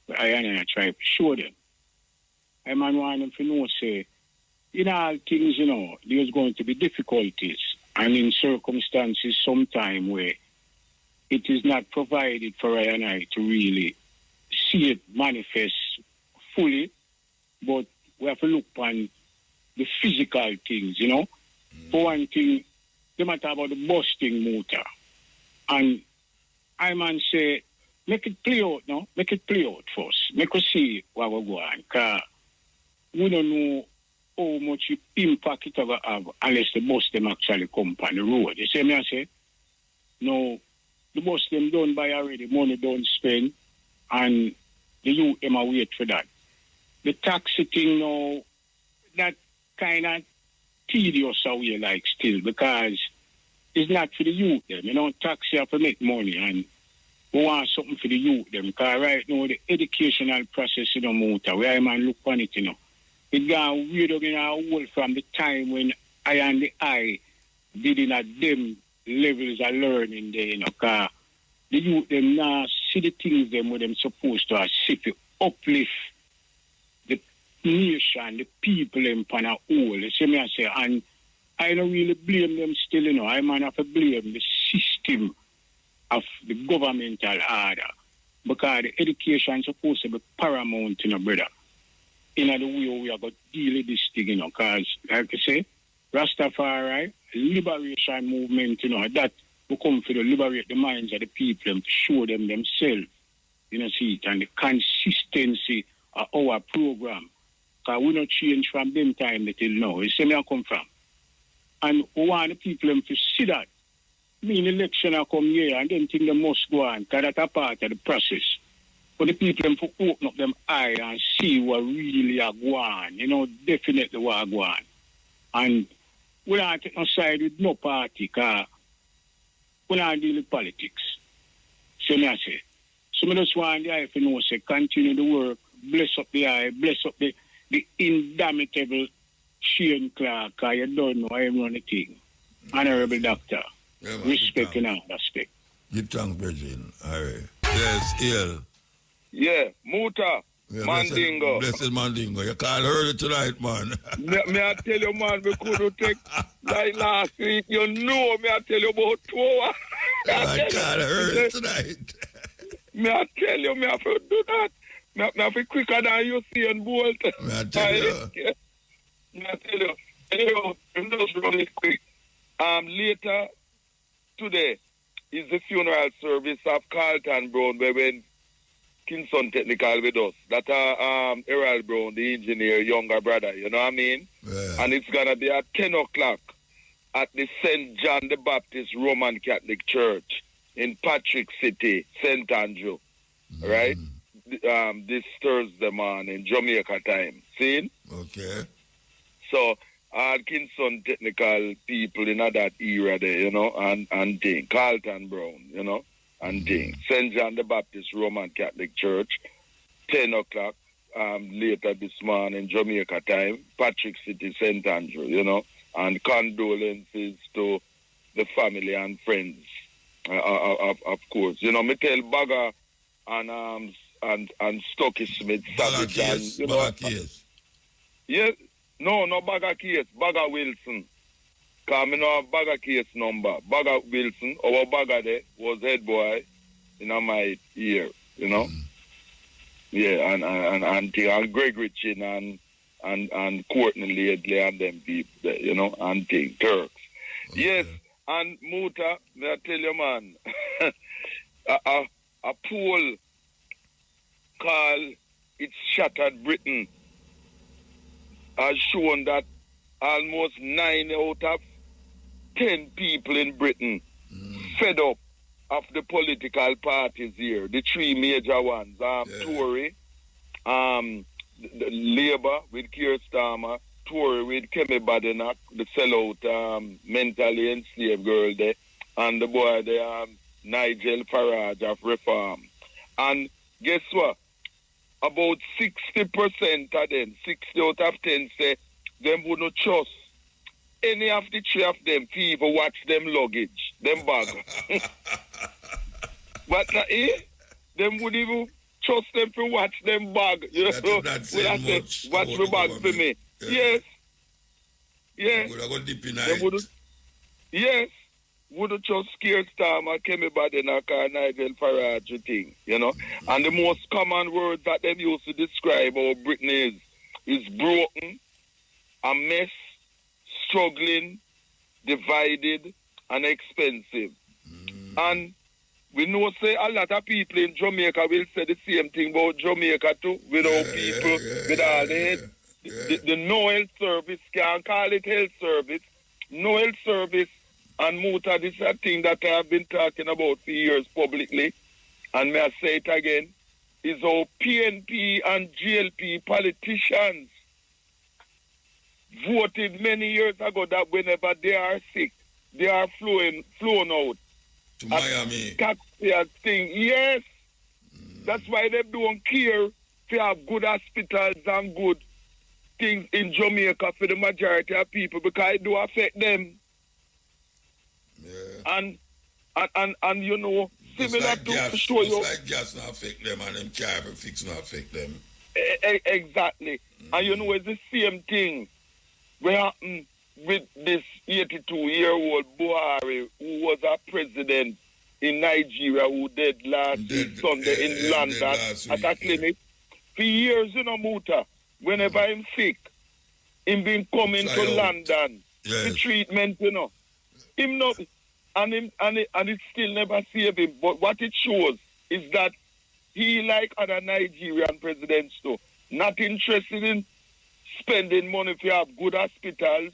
But I try to show them. I man want them to know, say, in all things, you know, there's going to be difficulties, and in circumstances sometime where it is not provided for I and I to really see it manifest fully, but we have to look on the physical things, you know. For one thing, the matter about the busting motor. And I man say, make it play out, no? Make it play out first. Make us see what we're going, because we don't know how much impact it ever have unless the bus them actually come on the road. You see me I say? No, the bus them done buy already, money don't spend, and the youth them a wait for that. The taxi thing now, that kind of tedious away like still, because it's not for the youth them. You know, taxi have to make money, and we want something for the youth them, because right now the educational process in the motor, where I man look on it, you know, it got weird in our world from the time when I and the eye did in at them levels of learning there, you know, because the youth them now see the things them where them supposed to see to uplift the nation, the people them pan a whole. You see me I say, and I don't really blame them still, you know. I man have to blame the system of the governmental order, because the education is supposed to be paramount, you know, brother. In the way we are going to deal with this thing, you know, because, like I say, Rastafari, liberation movement, you know, that will come to liberate the minds of the people and to show them themselves, you know, see it, and the consistency of our program. Because we don't change from them time till now. You see me I come from. And we want the people to see that. Mean election I come here and then think they must go on, because that's a part of the process. For the people to open up them eye and see what really are going on, you know, definitely what are going on. And we don't take no side with no party, because we don't deal with politics. So me I say. So me just want the eye to know, say, continue the work, bless up the eye, bless up the indomitable Shane Clark, because you don't know how you run the thing. Honorable Doctor, respect in all aspect. Give thanks, Bridget. All right. Yes, ill. Yeah, Muta, yeah, Mandingo. Blessed Mandingo. You can't hear it tonight, man. me I tell you, man, we couldn't take, like last week, you know, me I tell you about 2 hours. I can't hear it tonight. Me I tell you, me have to do that. Me have to quicker than you see and Bolt. Me I tell you. Me I tell you. Anyway, I'm just running quick. Later today is the funeral service of Carlton Brown, where when Kingston Technical with us. That Errol Brown, the engineer, younger brother, you know what I mean? Yeah. And it's going to be at 10 o'clock at the St. John the Baptist Roman Catholic Church in Patrick City, St. Andrew, right? This Thursday morning, Jamaica time. See? Okay. So, Kingston Technical people in that era there, you know, and thing. Carlton Brown, you know, and thing. St. John the Baptist Roman Catholic Church, 10 o'clock later this morning, Jamaica time, Patrick City, St. Andrew, you know, and condolences to the family and friends, of course. You know, me tell Bagger and Stocky Smith, Savage, and, you know, yes. No Bagger case, Bagger Wilson. Because I know Bagger case number. Bagger Wilson, our Bagger there, was head boy in my ear, you know. Yeah, and Gregory Chin and Courtney Ladley and them people there, you know, and thing, Turks. Okay. Yes, and Muta, may I tell you, man, a poll called It's Shattered Britain has shown that almost 9 out of 10 people in Britain fed up of the political parties here, the three major ones, Tory, the Labour with Keir Starmer, Tory with Kemi Badenoch, the sellout mentally enslaved girl there, and the boy there, Nigel Farage of Reform. And guess what? About 60% of them, 60 out of 10 say them wouldn't trust any of the three of them to even watch them luggage, them bag. But them would even trust them to watch them bag. You know, watch the bag for me. Yeah. Yes. Yes. Would have got deep in it. Yes. Would have just Keir Starmer, Kemi Badenoch, and Nigel Farage thing, you know. And the most common words that they used to describe how Britain is broken, a mess, struggling, divided, and expensive. And we know say a lot of people in Jamaica will say the same thing about Jamaica too, with our people, with all the no health service, can't call it health service, no health service. And Muta, this is a thing that I have been talking about for years publicly, and may I say it again, is how PNP and GLP politicians voted many years ago that whenever they are sick, they are flown out. To Miami. Taxpayer thing, yes. That's why they don't care to have good hospitals and good things in Jamaica for the majority of people, because it do affect them. Yeah. And you know, similar like to gas, show you. Like gas not affect them and them car fix not affect them. Exactly. And you know, it's the same thing what happened with this 82-year-old Buhari who was a president in Nigeria who died last Sunday in London at a clinic. For years, you know, Muta, whenever I'm sick, him been coming to London for treatment, you know. Him not, and it still never saved him. But what it shows is that he, like other Nigerian presidents too, not interested in spending money to have good hospitals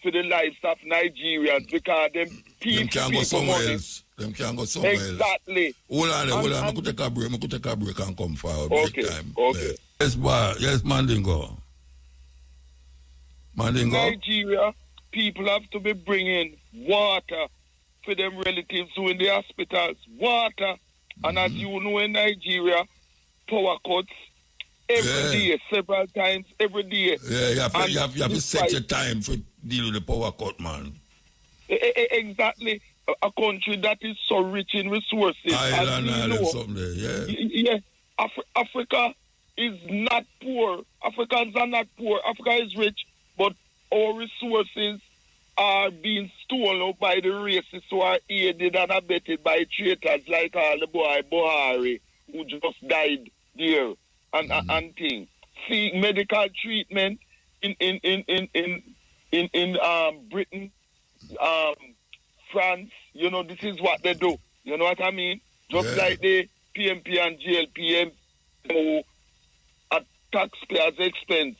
for the lives of Nigerians, because them can't go somewhere else. Them can't go somewhere else. Exactly. Hold on. I could take a break and come forward. Okay. Break time. Okay. Yes, Mandingo. Nigeria, people have to be bringing water for them relatives who in the hospitals. Water. And as you know, in Nigeria, power cuts every day, several times every day. Yeah, you have to set your time for deal with the power cut, man. Exactly. A country that is so rich in resources. Island, something there, yeah. Africa is not poor. Africans are not poor. Africa is rich, but our resources are being stolen by the racists who are aided and abetted by traitors like the boy Buhari, who just died there, and things. Seek medical treatment in Britain, France. You know, this is what they do. You know what I mean? Just like they PMP and GLPM who at taxpayers' expense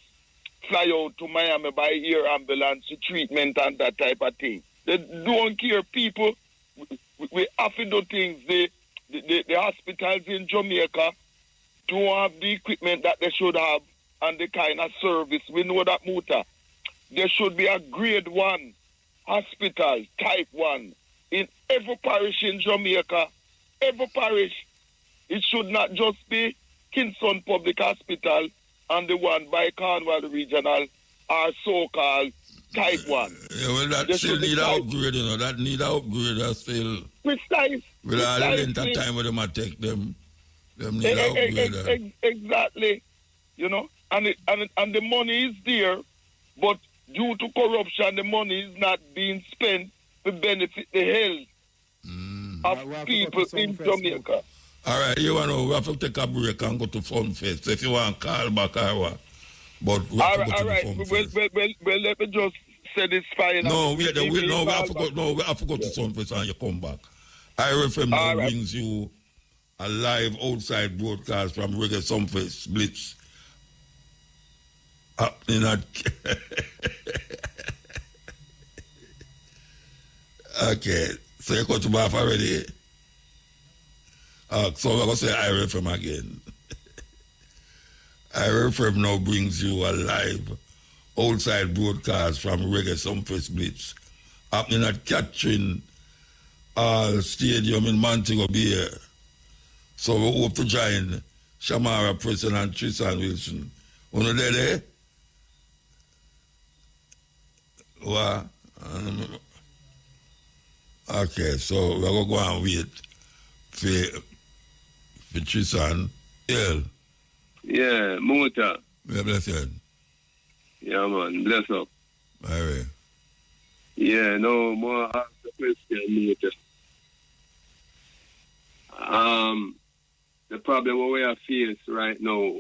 fly out to Miami by air ambulance to treatment and that type of thing. They don't care. People, we have to do things. The hospitals in Jamaica don't have the equipment that they should have and the kind of service. We know that, Muta. There should be a grade 1 hospital, type 1, in every parish in Jamaica. Every parish. It should not just be Kingston Public Hospital and the one by Cornwall Regional or so-called type 1. Yeah, well, that still need an upgrade, you know. That need an upgrade. That still... Precise. With all the length of time where them a take them need an upgrade. Exactly. You know, and the money is there, but due to corruption, the money is not being spent to benefit the health of people in Jamaica. All right, you want to, we have to take a break and go to Fun Fest. So if you want to call back, I want. But we have to go to the Fun Fest. Well, let me just say this final. No, we have to go to Fun Fest and you come back. IRFM now brings you a live outside broadcast from Reggae Sunfest Blitz. Okay, so you got to bath already. So we're going to say IRFM again. IRFM now brings you a live outside broadcast from Reggae Sunfest Blitz happening at Catherine Stadium in Montego Bay. So we hope to join Shamara Preston and Tristan Wilson. One of there? What? Okay, so we're going to go and wait for Tristan. Yeah. Yeah, Muta. Yeah, bless you. Yeah, man, bless up. All right. Yeah, no, more ask the question, Muta. The problem we are facing right now,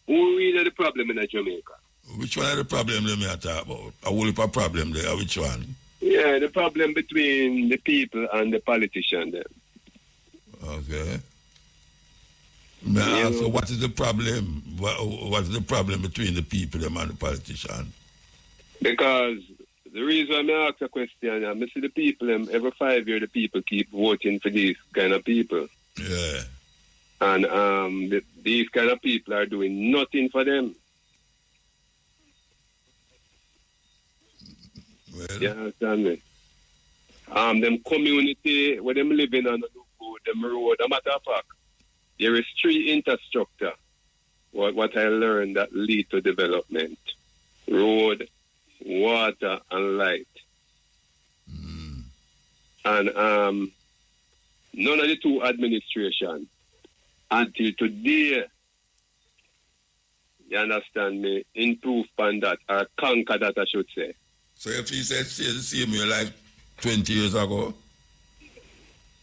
who really the problem in Jamaica? Which one is the problem that I talk about? A whole heap of problem there. Which one? Yeah, the problem between the people and the politicians. Okay. So what is the problem? What is the problem between the people and the politicians? Because the reason I ask a question, I see the people, every 5 years, the people keep voting for these kind of people. Yeah. And these kind of people are doing nothing for them. Well, you understand me? Them community where them living on them road, a matter of fact, there is 3 infrastructure. What I learned that lead to development. Road, water, and light. And none of the 2 administration until today, you understand me, improve on that or conquer that, I should say. So if he said stay the same way like 20 years ago?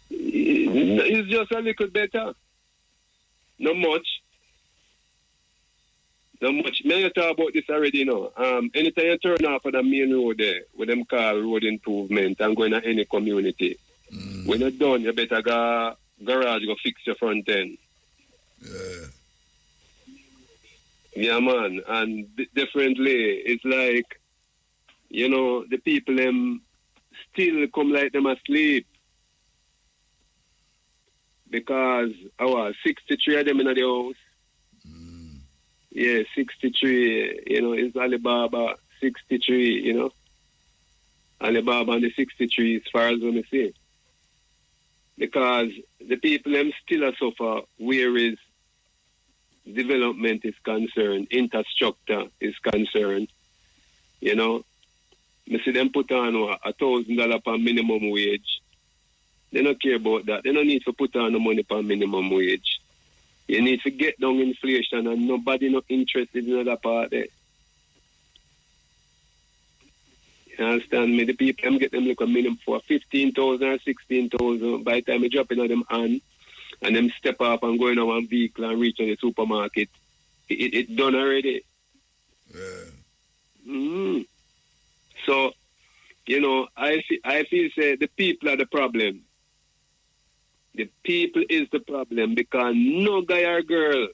It's just a little better. Not much. Not much. May I talk about this already now. Anytime you turn off of the main road there, with them call road improvement and going to any community, when you're done, you better go garage, go fix your front end. Yeah. Yeah, man. And differently, it's like, you know, the people still come like them asleep. Because our 63 of them in the house. Yeah, 63, you know, it's Alibaba 63, you know. Alibaba and the 63 as far as we see. Because the people still suffer where is development is concerned, infrastructure is concerned, you know. I see them put on $1,000 per minimum wage. They don't care about that. They don't need to put on the money per minimum wage. You need to get down inflation and nobody not interested in that part there. You understand me? The people get them like a minimum for 15,000 or 16,000. By the time you drop in on them hand and them step up and go in on one vehicle and reach on the supermarket, it done already. Yeah. So, you know, I feel say the people are the problem. The people is the problem because no guy or girl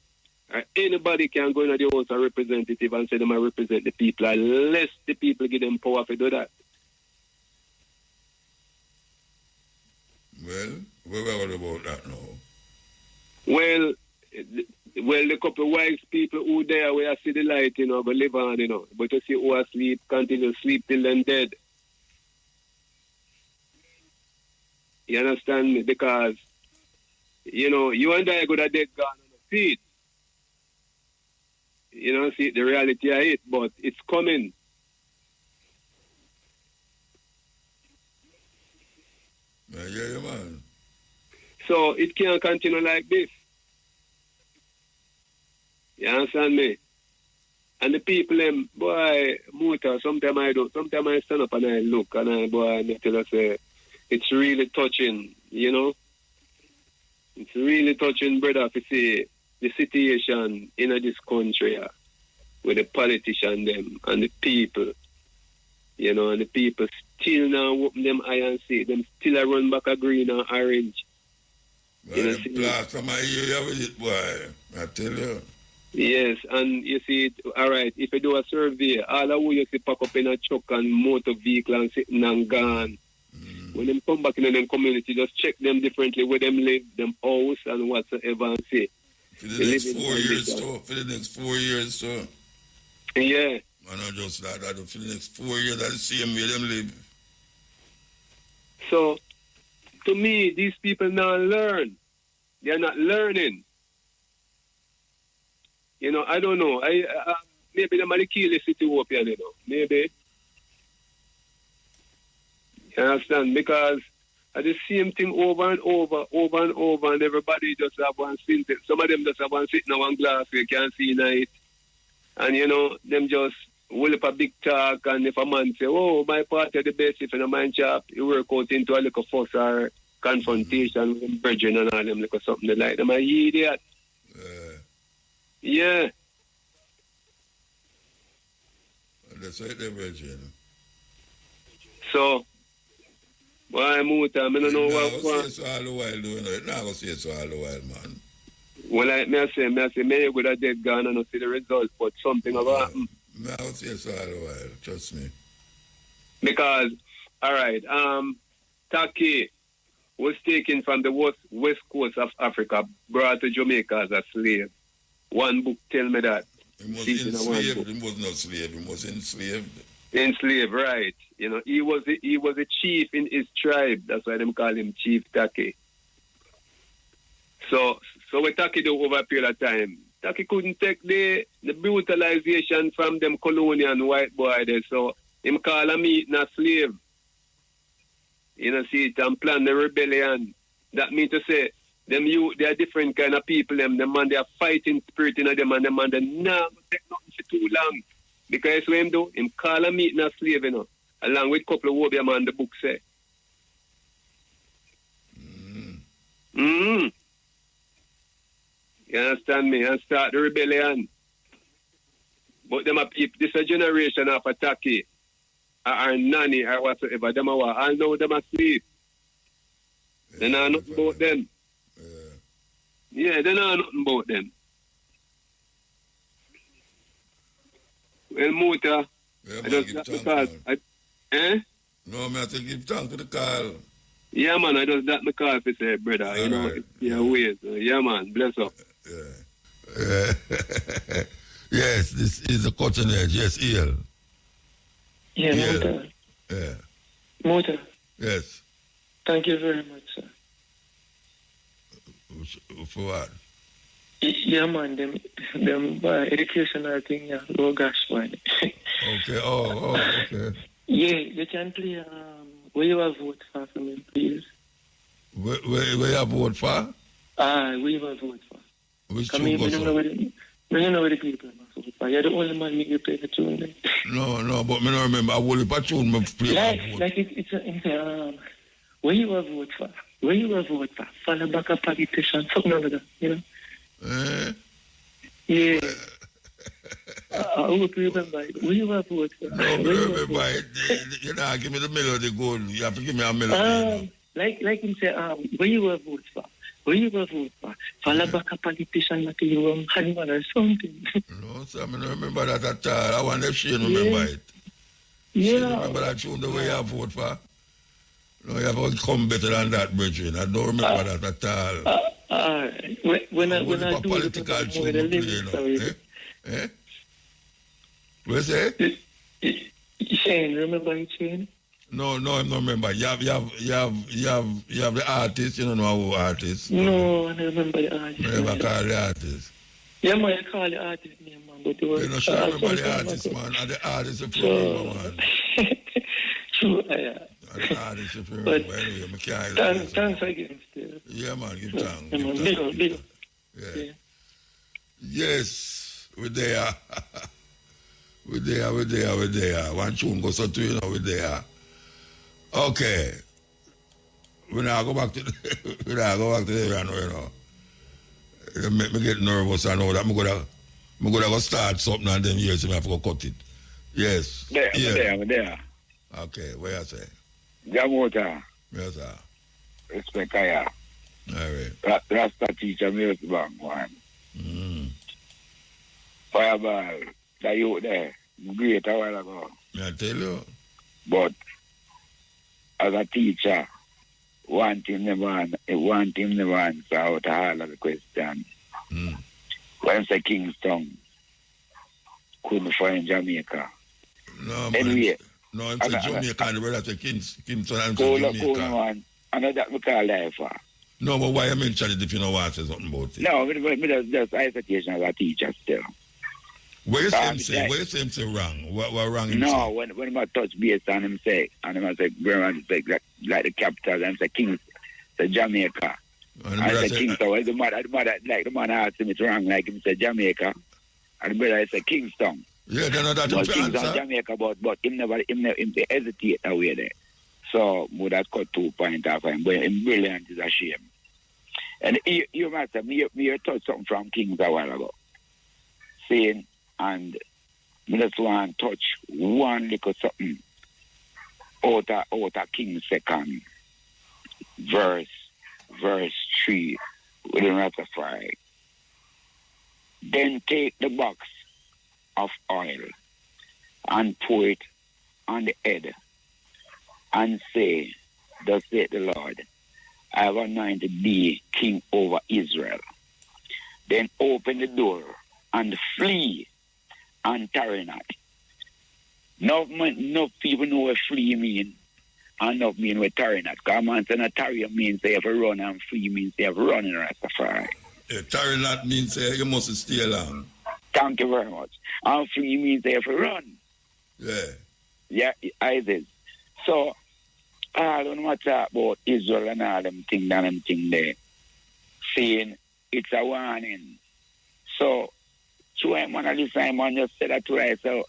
or anybody can go in the House of Representative and say them I represent the people unless the people give them power to do that. Well, what about that now? Well, the couple of wise people who there where I see the light, go live on, But you see who are asleep, continue to sleep till then dead. You understand me? Because, you and I go to dead gone on the feet. See the reality of it, but it's coming. Yeah, man. So it can't continue like this. You understand me? And the people, boy, Muta, sometimes I do. Sometimes I stand up and I look and I tell us, it's really touching, It's really touching, brother, to see the situation in this country with the politicians them and the people, and the people still now open them eye and see them still run back a green and orange. Well, the blast of my ear with it, boy. I tell you. Yes, and you see it, all right, if you do a survey, all of you see pack up in a truck and motor vehicle and sitting and gone. When them come back in them community, just check them differently where them live, them house and whatsoever and see. For the next 4 years, so. For the next 4 years, so. Yeah. And not just that, for the next 4 years, that's the same way them live. So, to me, these people now learn. They're not learning. I don't know. Maybe they might kill the situation, Maybe. You understand? Because I the same thing over and over, and everybody just have one sentence. Some of them just have one sitting in one glass where you can't see night. And, them just will up a big talk, and if a man say, oh, my party are the best, if in a man shop, you work out into a little fuss or confrontation with them brethren and all them, like something they like them. I hear that. Yeah. That's right there, brethren. So, why Muta? I don't know what. I say so all the while, doing it. Now I say so all the while, man. Well, I say, may you go to dead gone and not see the results, but something about happen. I say so all the while, trust me. Because, all right, Taki was taken from the west coast of Africa, brought to Jamaica as a slave. One book tell me that. He was enslaved. He was not slave. He was enslaved. Enslaved, right. He was a chief in his tribe. That's why they call him Chief Taki. So what Taki do over a period of time, Taki couldn't take the brutalization from them colonial white boy there. So him call him eating a slave. See it and plan the rebellion. That means to say, them they are different kind of people, them man, they are fighting spirit in them, and them man, they not take nothing for too long. Because what him do, him call him eating a slave, along with a couple of Wobia man, the book say. You understand me? And start the rebellion. But them are people, this is a generation of Ataki, or nanny, or whatsoever, them are all know them are sleep. They know nothing about them. Yeah, they know nothing about them. Well, Muta, yeah, I just got the call. No, I have to give thanks for the call. Yeah, man, I just got the call to say, brother, right. Ways. Yeah, man, bless up. Yeah. Yes, this is the cotton edge. Yes, eel. Yeah, Muta. Yeah. Muta. Yes. Thank you very much, sir. For what? Yeah, man, them educational thing, yeah. Oh, gosh, man. Okay, okay. Yeah, you can play, where you have vote for me, please? Where you vote for? Where you have vote for? Which tune goes on? I don't know where the people are vote for. You're the only man you play the tune then. No, but I don't remember. I will play tune, I play. Like it's where you have vote for? Where you have vote for? Follow back a politician, something like that, Yeah. I hope you remember it. Where you have vote for? No, I remember it. You know, give me the melody gold. You have to give me a melody. like him say, where you will vote for? Where you will vote for? Follow back a politician like you animal or something. No, sir, I don't remember that at all. I wonder if she remember it. Yeah. She remember that tune the way you vote for? No, you have to come better than that, Bridget. I don't remember that at all. When I do political tune, eh? What say? Shane, remember Shane? No, I don't remember. You have the artist. You don't know who artist. No, I don't remember the artist. You never call the artist. Yeah, man, I call the artist name, man. But you don't sure remember the artist, man. And the artist is problem, man. True, yeah. The artist is problem. But anyway, I can't. Thanks again, still. Yeah, man, give thanks. Big up. Yeah. Yes, we're there. We're there. One tune goes on to, you know, we're there. Okay. When I go back to the piano, you know. It make me get nervous. I know that I'm gonna go start something and then years I have to go cut it. Yes. There. Okay, where I say? Jamota. Yes, sir. Respect Kaya. All right. Rasta teacher music bank one. Fireball. That you there. Great a while ago. I tell you. But as a teacher, one team never answer out all of the question. When say Kingston couldn't find Jamaica. No, man. Anyway. No, I'm saying Jamaica and the brother say Kingston and Jamaica. One. I know that we call life for. No, but why you mention it if you know what to say something about it? No, just hesitation as a teacher still. Where you say wrong? What wrong him no, say? when I touch base on him say, and him say, like the capital, and say Kingston, say Jamaica. And I say Kingston. Well, the mother, like the man asked him it's wrong, like him say Jamaica. And the brother say Kingston. Yeah, they know that no, answer. Kingston, Jamaica, but him never hesitate away there. So would that cut 2 points off him, but him brilliant is a shame. And you must have me touched something from Kings a while ago. Saying, and I just want to touch one little something out of King's second verse 3 with a ratified. Then take the box of oil and pour it on the head and say, thus saith the Lord, I have anointed thee king over Israel. Then open the door and flee and tarry not. No people know what flee mean and not mean what tarry not. Because man say not tarry means they have to run and flee means they have to run in Rastafari. Yeah, tarry not means you must stay along. Thank you very much. And flee means they have to run. Yeah. Yeah, I did. So, I don't want to talk about Israel and all them thing there. Saying it's a warning. So, man, this time man just said that right. So,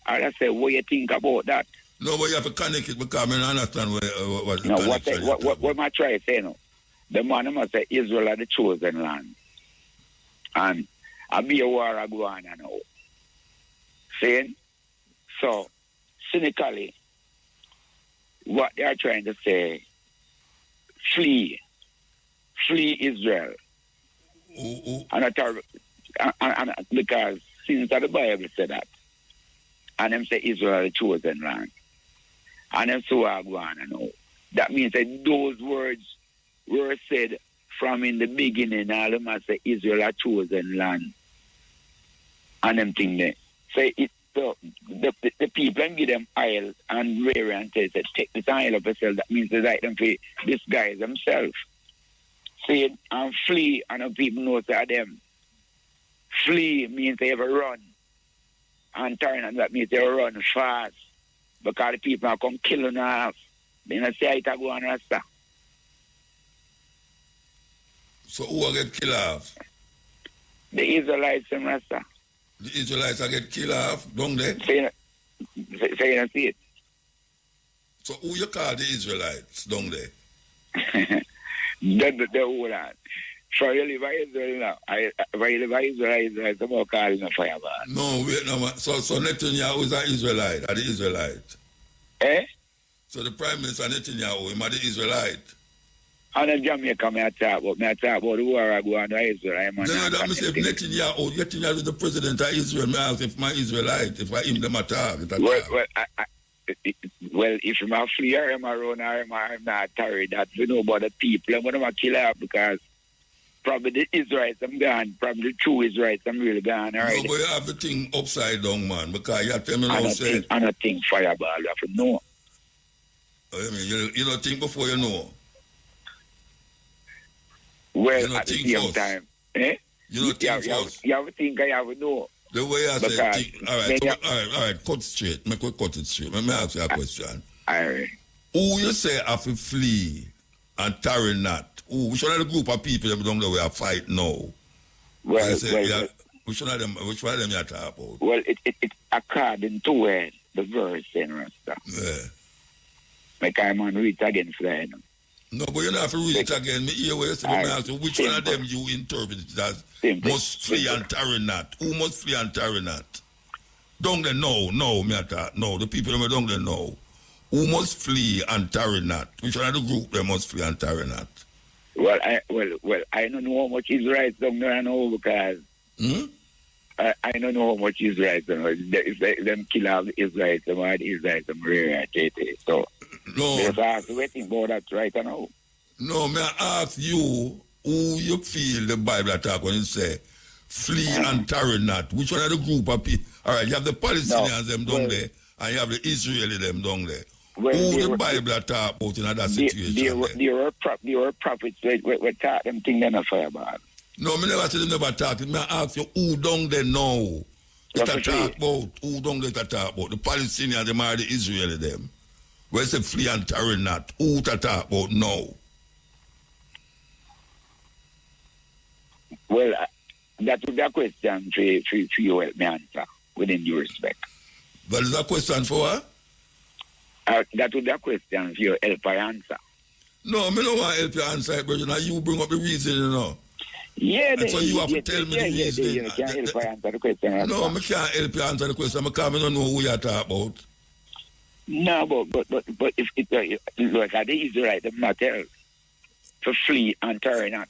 I just say, what you think about that? No, but you have to connect it because I don't understand what the no, connection is. What am I trying to say now? The man must say Israel are the chosen land. And I be a war I go on now. Saying? So, cynically, what they are trying to say, flee Israel. And because since the Bible said that, and them say Israel the chosen land, and them so I go on and know. That means that those words were said from in the beginning, all them say Israel a chosen land, and them thing there. Say it. So the people and give them oil and rare and say, take this oil of yourself. That means they like them for disguise themselves. Say and flee, and the people know that them. Flee means they ever run. And turn, and that means they run fast. Because the people are come killing us. They don't say it go on Rasta. So who will get killed off? The Israelites and Rasta. The Israelites will get killed off, don't they? Say you see it. So who you call the Israelites, don't they? The whole lot. So you live by Israel now. If I live by Israel, someone calling a fireball. No, wait, no, man. So Netanyahu is an Israelite, are the Israelite? Eh? So the Prime Minister Netanyahu, him are the Israelite? And in Jamaica, I talk about the war I go on to Israel. Then I say, Netanyahu is the president of Israel. I ask if my Israelite, if I him them attack. Well, if I'm a flee or I'm a run or I'm not tired, that we know about the people. I'm going to kill her because probably the Israelites I'm gone. Probably the true Israelites I'm really gone. Right? No, but you have the thing upside down, man. Because you tell me now, say... I don't think fireball, you have to know. I mean, you don't think before you know. Well, at the same time, You don't think first. You have to think I have to know. The way I say, all right, cut straight. Make we cut it straight. Let me ask you a question. All right. Who you say have to flee and tarry not? Which one of the group of people that don't know where fight now? Which one of them you talk about? Well, it according to the verse in Rasta. Yeah. Like I'm on read again for that. No, but you don't have to read it again. Me hear what you say. Which one of them you interpret it as must flee and tarry not? Who must flee and tarry not? Don't they know? No, me attack. No, the people that don't they know. Who must flee and tarry not? Which one of the group they must flee and tarry not? Well, I don't know how much Israelites don't know because I don't know how much Israelites don't know. If them kill all the Israelites, them are the Israelites, them rare. So. No. There's ask waiting about that right now. No, may I ask you who you feel the Bible attack when it say flee and tarry not? Which one of the group of people? All right, you have the Palestinians them down there, and you have the Israeli them down there. Who the Bible attack about in that situation? They were prophets. We taught them things in a fireball. No, me never say them never talk. May I ask you who down there now? It's a talk about who down there talk about the Palestinians them are the Israeli them. Where's the flee and tarry not? Who to talk about now? Well, that would be a question for you help me answer, within due respect. But is that a question for what? That would be a question for you help I answer. No, I don't want to help you answer it, brother. Now you bring up the reason, you know. Yeah, so you have to tell me the reason. You can't help I answer the question. No, I can't help you answer the question because I don't know who you're talking about. No, but if it look at the Israelite, them not tell to flee and tarry not.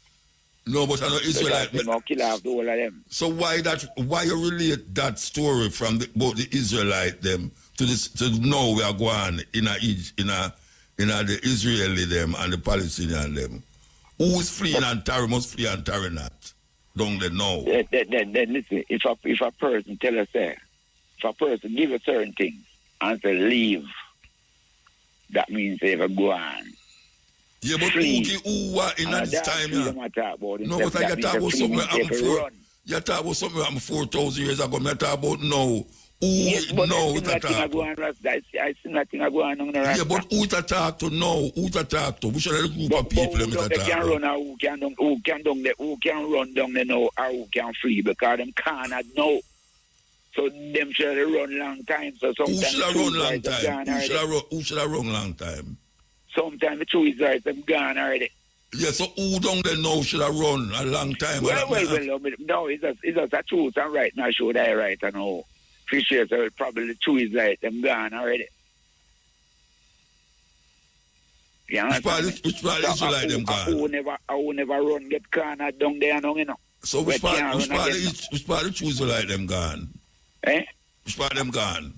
No, but I know Israelite. They will kill off the whole of them. So why you relate that story from about the Israelite them to now we are going in the Israeli them and the Palestinian them? Who is fleeing and tarry must flee and tarry not? Don't they know? Then listen, if a person tell us if a person give a certain thing and say leave, that means they ever go on. Yeah, but who are in this time? Yeah. No, but I talk about something you talk about something happened 4,000 years ago. I talk about now. Yes, but I see nothing going on. Yeah, but who to talk to now? Who to talk to? Which are the group of people that can run or who can run down there now or who can flee because them cannot know. So them should run long time. So sometimes who should run long time? Who should run long time? Sometimes the truth is right, them gone already. Yeah, so who down there now should have run a long time? Well, no, it's just a truth and right now should I right and all. Appreciate so probably the truth is right, them gone already. Yeah, which part is like them gone? Who never run get cornered down there and you know. So which part of the truth is like them gone? Eh? Which part of them gone?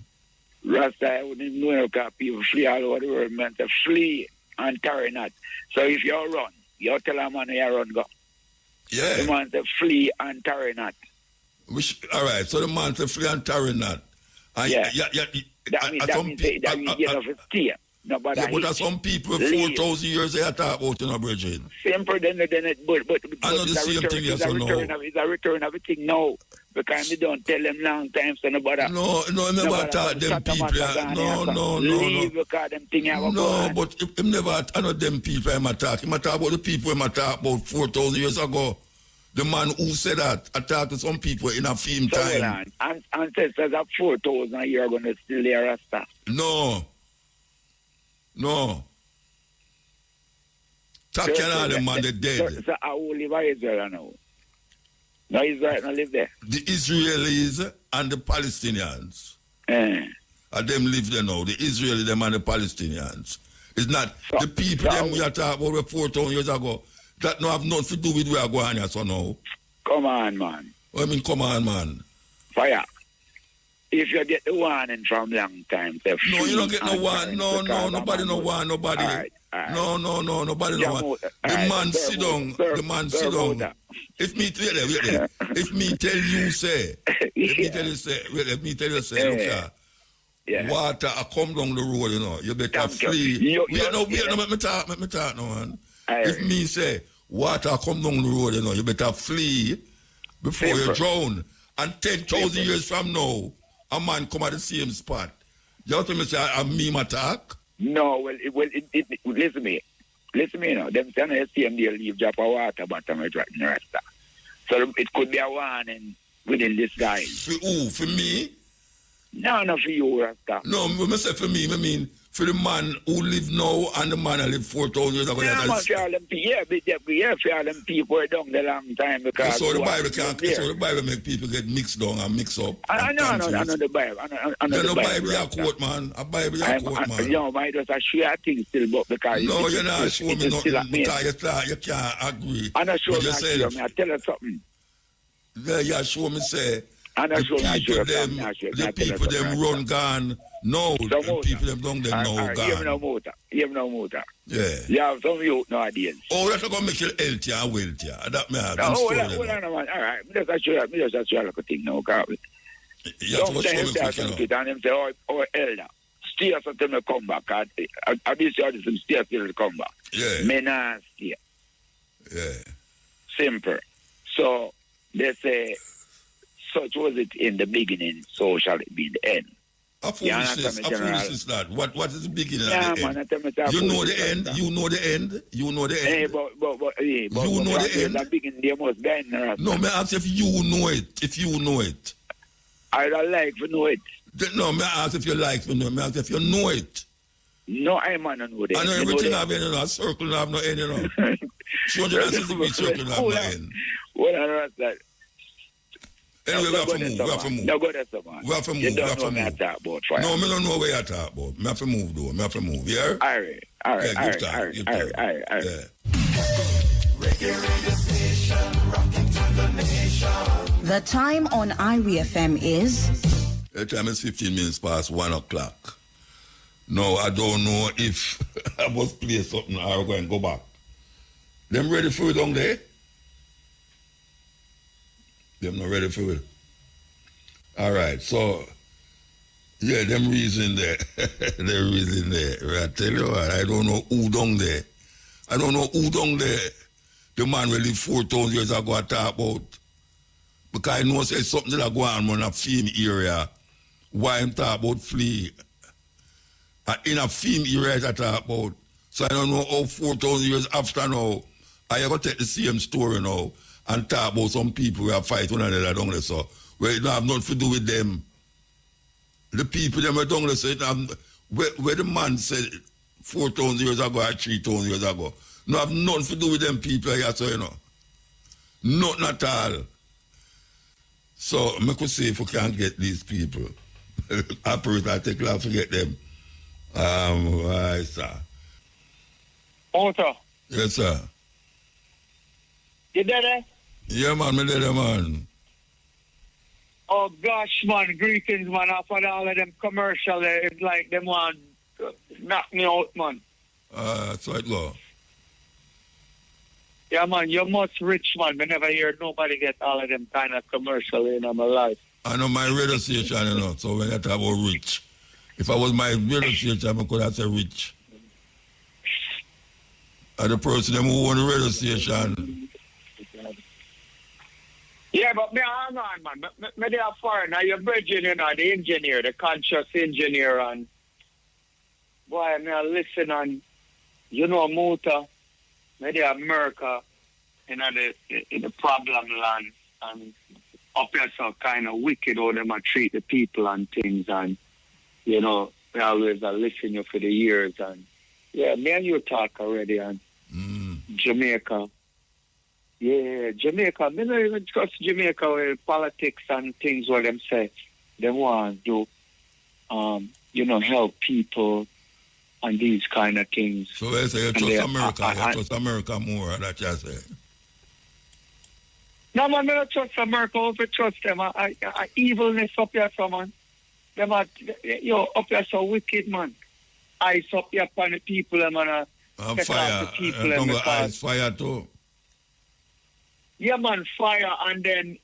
Rasta, I wouldn't know because people flee all over the world, man, to flee and tarry not. So if you run, you tell a man you run go. Yeah. The man to flee and tarry not. All right, so the man to flee and tarry not. And yeah. That means you know, to stay. Nobody yeah, but some people 4,000 years they talk about in a bridge. Simple then but I know the same thing yes or no. It's a return of a thing now. Because they don't tell them long time so nobody. No, never taught them people. No. Leave because them thing have no, but him never I know them people I'm talking. I'm talking about the people I'm talking about 4,000 years ago. The man who said that, I talked to some people in a film time. Ancestors of 4,000 years are going to still hear us stuff. No. Talking about the man, they dead. So how live Israel now? No, Israel don't live there. The Israelis and the Palestinians. And them live there now. The Israelis, them and the Palestinians. It's not the people them we are talking about 4,000 years ago. That no have nothing to do with where I go on here, so now. Come on, man. What I mean, come on, man. Fire. If you get the warning from long time, no, you don't get no one. No, nobody no one, nobody. All right. No, nobody no one. The man sit down. The man sit down. If me tell you, if me tell you, say, let me tell you, say, look here. Yeah. Water come down the road, you know. You better flee. Let me talk, no, man. If me say, water come down the road, you know, you better flee before you drown. And 10,000 years from now, a man come at the same spot. You have to say, I'm me attack? No, listen to me. Listen to me now. Them saying the same day leave drop of water bottom of the rasta. So it could be a warning within this guy. For who? For me? No, not for you, Rasta. No, I say for me, I mean for the man who live now and the man who live 4,000 years ago. Yeah, man, for all them people are down the long time because... So the Bible can't... So the Bible make people get mixed down and mix up. I know the Bible. The Bible you quote, man. A Bible you quote, man. You know, I just show a thing still, but because... No, you're not showing me nothing because you can't agree. I'm not sure I tell you something. Yeah, you show me say... The people them run gone no, the people them don't them know gone. You have no motor. Yeah. You have some youth nowadays. Oh, that's going to make you healthy and wealthy. That may have hold on, man. All right. Me just show you like a thing now, Carl. Sometimes they have and them say, oh, elder, stay until me come back. I be sure some stay until come back. Yeah. Me not stay. Yeah. Simple. So, they say, such was it in the beginning, so shall it be in the end. How foolish is that? What is the beginning and the end? You know the end? You know the end? You know the end? Hey, but you know the end? The beginning, they must be in the no, me ask if you know it. If you know it. I don't like to know it. No, me ask if you like to know it. Me ask if you know it. No, I man know that. I know everything have end, you know. A circle have no end, you know. 260 circle have no end. What on that? Anyway, we have to move. No, go there, man. We have to move. You don't know what I talk about. No, I don't know what you talk about. We have to move, though. We have to move, yeah? All right. Yeah, give time. Yeah. The time on Irie FM is? The time is 15 minutes past 1 o'clock. No, I don't know if I must play something or I'm going to go back. Them ready for it down there? Them not ready for it. All right, so, yeah, them reason there. Them reason there. I tell you what, I don't know who down there. I don't know who down there the man will live 4,000 years ago I talk about. Because I know there's something that go on in a film area. Why I'm talking about flee. In a film area I talk about. So I don't know how 4,000 years after now, I ever take the same story now and talk about some people who are fighting one another down there, so where it don't have nothing to do with them. The people them are down there, so it have, where the man said 4,000 years ago or 3,000 years ago, no have nothing to do with them people here, so you know. Nothing at all. So I could say if we can't get these people, operator, I take long to get them. Right, sir. Otto. Yes, sir. You there? Yeah, man, me there, man. Oh, gosh, man, greetings, man. After all of them commercials, it's like them want to knock me out, man. So it go. Yeah, man, you're much rich, man. I never hear nobody get all of them kind of commercial in my life. I know my radio station, you know, so when I talk about rich, if I was my radio station, I could have said rich. And the person who own the radio station. Yeah, but me hang on, man. Me they are foreign. Now you're bridging, you know, the engineer, the conscious engineer, and boy, me I listen and you know Muta, me they are America, in the problem land, and up here so kind of wicked how them treat the people and things, and you know, me always listen you for the years, and yeah, me and you talk already, and Jamaica. Yeah, Jamaica. Me don't even trust Jamaica with politics and things what them say. They want to do, you know, help people and these kind of things. So I say you trust America, you trust America more, that you say. No, man, I don't trust America. I don't trust them. I evilness up here, so, man. Them are, up here so wicked, man. Ice up here upon the people, man. And fire. And ice fire too. Yeah, man, fire. And then,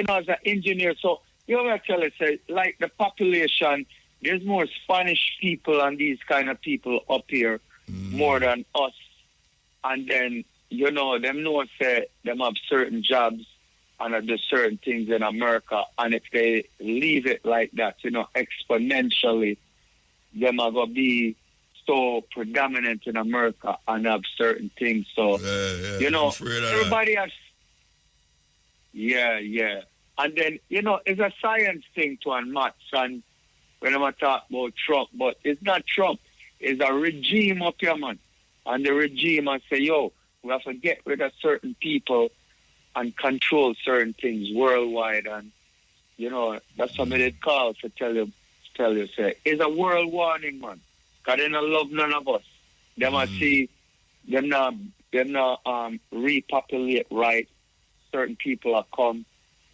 as an engineer, so, I tell you, say, like the population, there's more Spanish people and these kind of people up here more than us. And then, them know say them have certain jobs and do certain things in America. And if they leave it like that, exponentially, them are going to be so predominant in America and have certain things. So, everybody has... Yeah. And then, it's a science thing to and maths. And when I'm talking about Trump, but it's not Trump. It's a regime up here, man. And the regime, I say, we have to get rid of certain people and control certain things worldwide. And, that's what they call to tell you, say, it's a world warning, man. Because they don't love none of us. They must see, them not repopulate right. Certain people are come.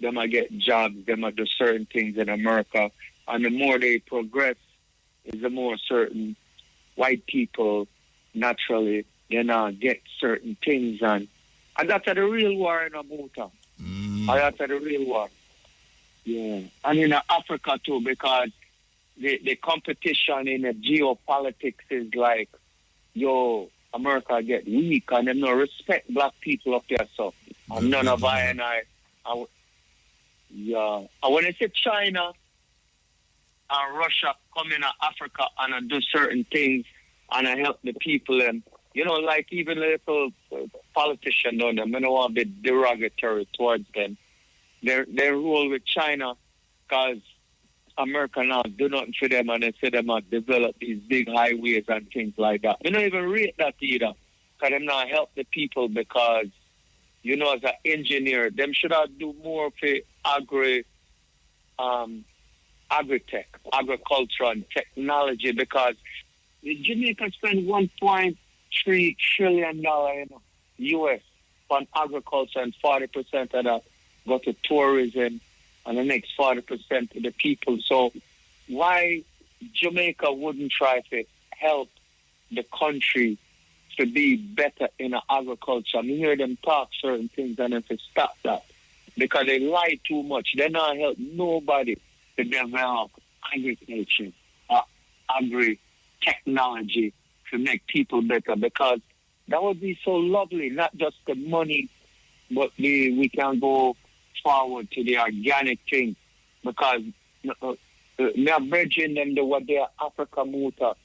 They might get jobs. They might do certain things in America. And the more they progress, is the more certain white people naturally get certain things. And that's the real war in Abuja. And that's the real war. Yeah. And in Africa too, because the competition in the geopolitics is like, America get weak and them no respect black people up there. So and none of I when I say China and Russia come in Africa and I do certain things and I help the people and like even little politicians on them, I don't want to be derogatory towards them. They rule with China because America now do nothing for them and they say they must develop these big highways and things like that. We don't even rate that either because them not help the people because, as an engineer, them should have do more for agri-tech, agriculture and technology because Jamaica spend $1.3 trillion US on agriculture and 40% of that go to tourism and the next 40% to the people. So why Jamaica wouldn't try to help the country to be better in agriculture? I hear them talk certain things and if they stop that because they lie too much. They not help nobody to develop agriculture or agri-technology to make people better because that would be so lovely, not just the money, but we can go forward to the organic thing because me are bridging them to what they are Africa Muta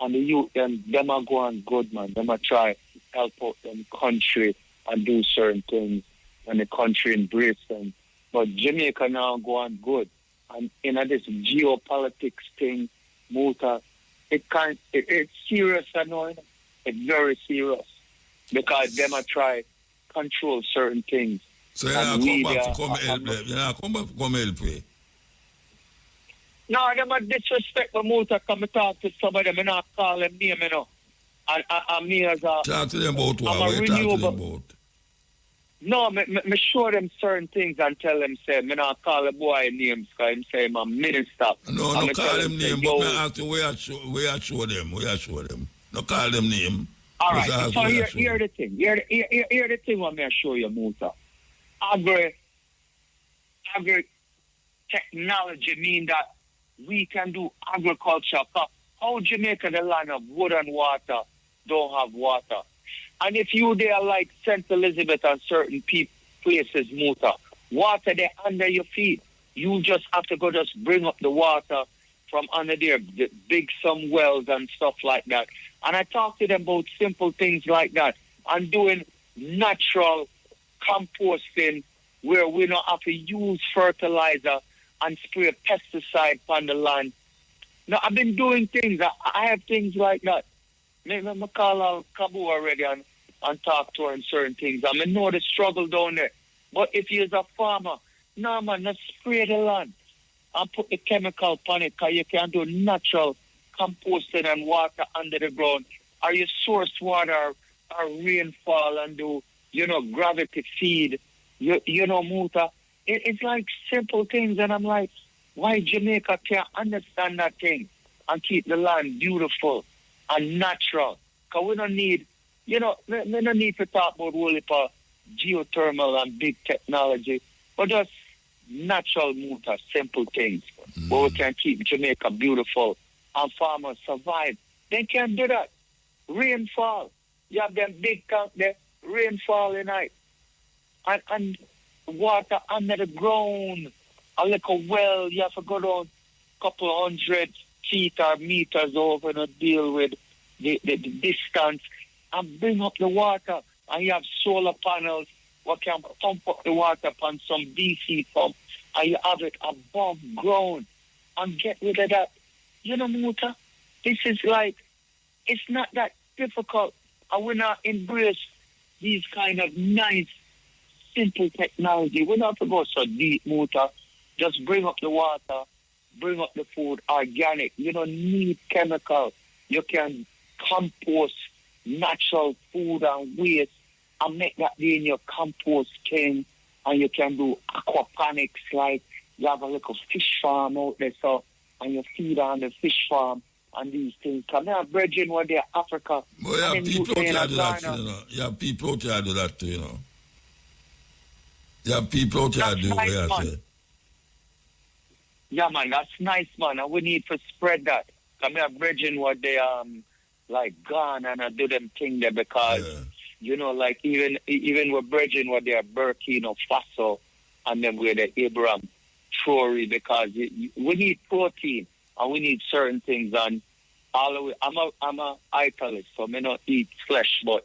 and the youth them are going good, man. Them are try help out them country and do certain things and the country embrace them. But Jamaica now going good. And in this geopolitics thing, Muta, it's serious, I know. It's very serious because them are try control certain things. So you're not come back to come help them? You're not come back to come help me? No, them are disrespect the Muta come talk to somebody. I'm not call them name, And me as a... Talk to them about what? What you talk to them about? No, me show them certain things and tell them, say, me not call a boy names because him say I'm a minister. No call them name, but me ask you where I show them. No call them name. All right, so here the thing. Here the thing what me I show you, Muta. Agri-technology mean that we can do agriculture. How Jamaica, the land of wood and water, don't have water. And if you there like St. Elizabeth and certain places, Muta, water there under your feet. You just have to go just bring up the water from under there, dig some wells and stuff like that. And I talk to them about simple things like that. And doing natural composting where we don't have to use fertilizer and spray pesticide on the land. Now, I've been doing things. I have things like that. I call out Kabu already and talk to her and certain things. I know the struggle down there. But if you're a farmer, no, man, not spray the land and put the chemical on it because you can do natural composting and water under the ground? Are you source water or rainfall and do, gravity feed? Muta. It's like simple things, and I'm like, why Jamaica can't understand that thing and keep the land beautiful and natural? Because we don't need, we don't need to talk about whole heap of geothermal and big technology, but just natural Muta, simple things where we can keep Jamaica beautiful and farmers survive. They can't do that. Rainfall. You have them big tank there, rainfall in night. And water under the ground. A little well, you have to go down a couple 100 feet or meters over and deal with the distance and bring up the water. And you have solar panels what can pump up the water upon some DC pump, and you have it above ground and get rid of that. Muta, this is like, it's not that difficult. I will not embrace these kind of nice, simple technology. We don't have to go so deep, Muta. Just bring up the water, bring up the food, organic. You don't need chemical. You can compost natural food and waste and make that be in your compost thing. And you can do aquaponics, like you have a little fish farm out there, so, and you feed on the fish farm and these things. Come here, brethren, when they're Africa. Well, you have people out there do that, You have people out there do that too, You have people out there do what you say. Yeah, man, that's nice, man. And we need to spread that. Come here, brethren, what they like gone and I do them thing there because like even with brethren what they are Burkina Faso and then with the Abraham Traore because we need protein and we need certain things and all the way. I'm a italist, so I may not eat flesh, but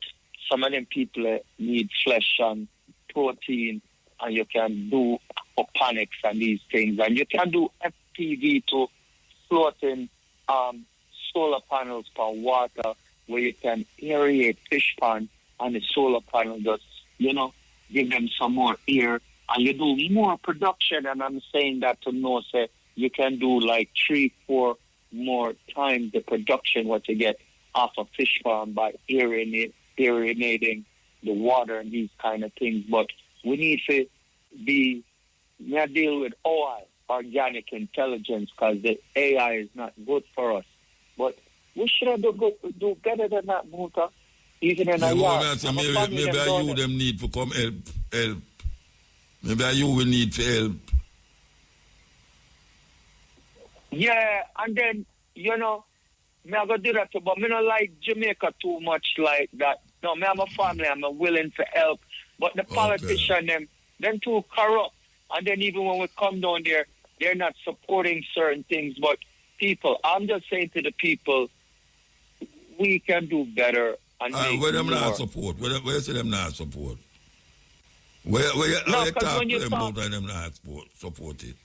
some of them people need flesh and protein. And you can do aquaponics and these things. And you can do FPV to floating solar panels for water where you can aerate fish pond and the solar panel just, give them some more air. And you do more production. And I'm saying that to know, say, you can do like 3-4 more times the production what you get off a fish farm by aerating the water and these kind of things. But we need to deal with oil, organic intelligence, because the AI is not good for us. But we should do better than that, Muta. Even in a yard. Maybe you them need to come help. Maybe you will need to help. Yeah, and then, me I go do that too, but me not like Jamaica too much like that. No, me have a family, I'm willing to help. But the politicians, them too corrupt. And then even when we come down there, they're not supporting certain things. But people, I'm just saying to the people, we can do better and make where them more. Not support? Where you say them not support? Where you talk to them about them not support it?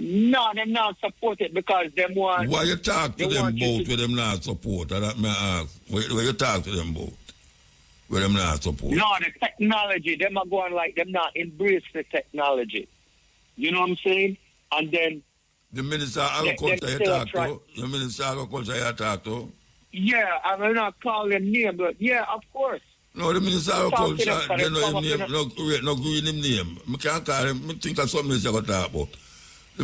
No, them not support it because them want... Why you talk to them about where them not support? That may ask. Where you talk to them about? Where them not support? No, the technology, them are going like them not embrace the technology. You know what I'm saying? And then... The Minister of Agriculture you talk to? The Minister of Agriculture you talk to? Yeah, I'm not calling name, but yeah, of course. No, the Minister of Agriculture, they know his name, no green him name. I can't call him, I think that's something you talk about. I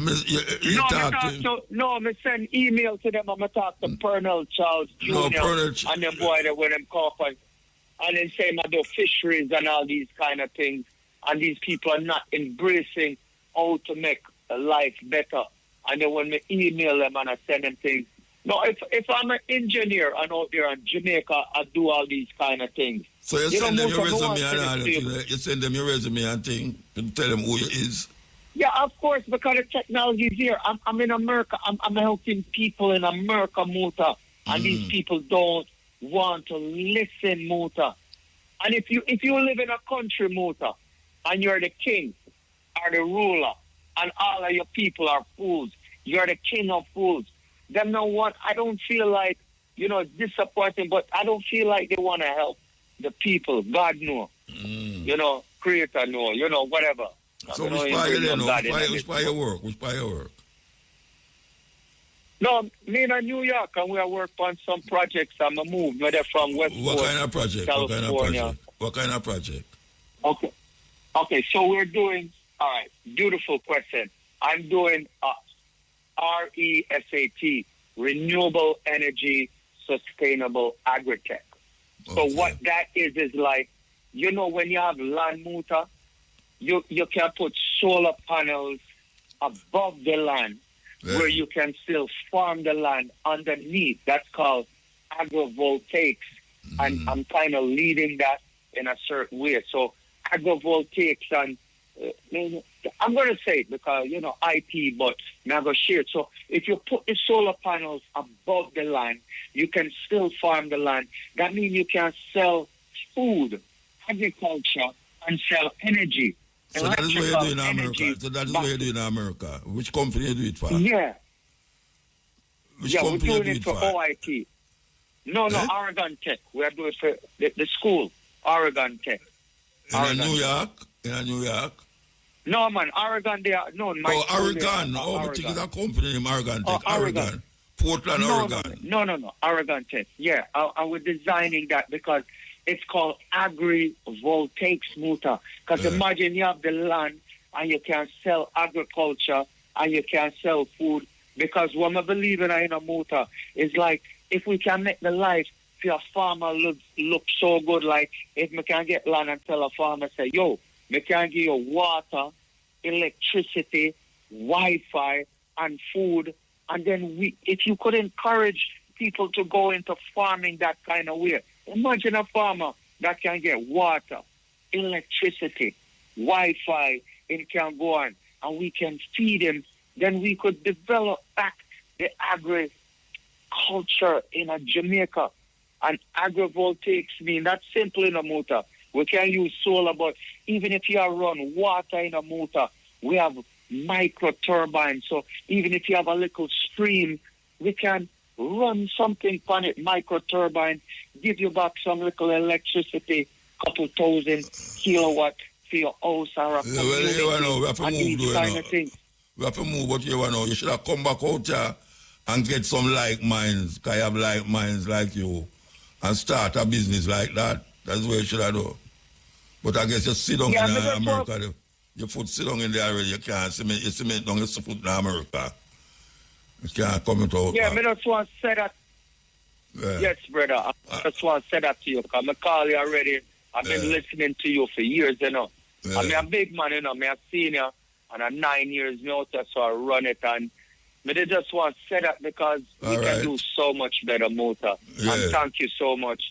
send email to them. I'm going to talk to Pernell Charles Jr. And them boy that when them call up and then say I do fisheries and all these kind of things. And these people are not embracing how to make life better. And then when I email them and I send them things. No, if I'm an engineer and out there in Jamaica, I do all these kind of things. So you send them your resume and all that. You send them your resume and thing to tell them who you is. Yeah, of course, because the technology is here. I'm in America. I'm helping people in America, Muta. And these people don't want to listen, Muta. And if you live in a country, Muta, and you're the king or the ruler, and all of your people are fools, you're the king of fools, then know what? I don't feel like, it's disappointing, but I don't feel like they want to help the people. God know. Creator know, whatever. So which part you know? Which part you work? No, me in New York, and we are working on some projects. I'm a move, they're from West Coast, What kind of project? California. What kind of project? Okay, so we're doing, all right, beautiful question. I'm doing RESAT, Renewable Energy Sustainable Agritech. So what that is like, you know, when you have land muta, you can put solar panels above the land where you can still farm the land underneath. That's called agrovoltaics. And I'm kind of leading that in a certain way. So agrovoltaics, and I'm going to say it because, you know, IP, but I'm going to share it. So if you put the solar panels above the land, you can still farm the land. That means you can sell food, agriculture, and sell energy. So that is what you do in America. So that is what you do in America. Which company you do it for? Yeah. Which we're company you doing do it it for OIT. No, Oregon Tech. We are doing it for the school, Oregon Tech. In New York? In New York? No, man, Oregon, they are, no. Oregon. I think it's a company named Oregon Tech. Oregon. Portland, Oregon. No. Oregon Tech. Yeah, I was designing that because it's called agri-voltaics muta. Because imagine you have the land and you can sell agriculture and you can sell food. Because what I believe in a muta is like, if we can make the life for a farmer look so good, like if we can get land and tell a farmer, say, yo, we can give you water, electricity, Wi-Fi, and food. And then if you could encourage people to go into farming that kind of way. Imagine a farmer that can get water, electricity, Wi-Fi, and can go on, and we can feed him. Then we could develop back the agriculture in Jamaica. And agrivoltaics mean that's simple in a motor. We can use solar, but even if you run water in a motor, we have micro turbines. So even if you have a little stream, we can run something on it, micro turbine, give you back some little electricity, couple thousand kilowatt for your house or a community. We have to move, we have to move, but you should have come back out here and get some like minds, because you have like minds like you, and start a business like that. That's what you should have done. But I guess you sit down in America, your foot sit down in there already, you can't cement down your foot in America. You can't come out. Yeah, I just want to say that. Yes, brother. I just want to say that to you, because I call you already. I've been listening to you for years, you know. I'm a big man, you know. I'm a senior, and I'm 9 years out there, so I run it. And I just want to say that because we can do so much better, Mota. And thank you so much.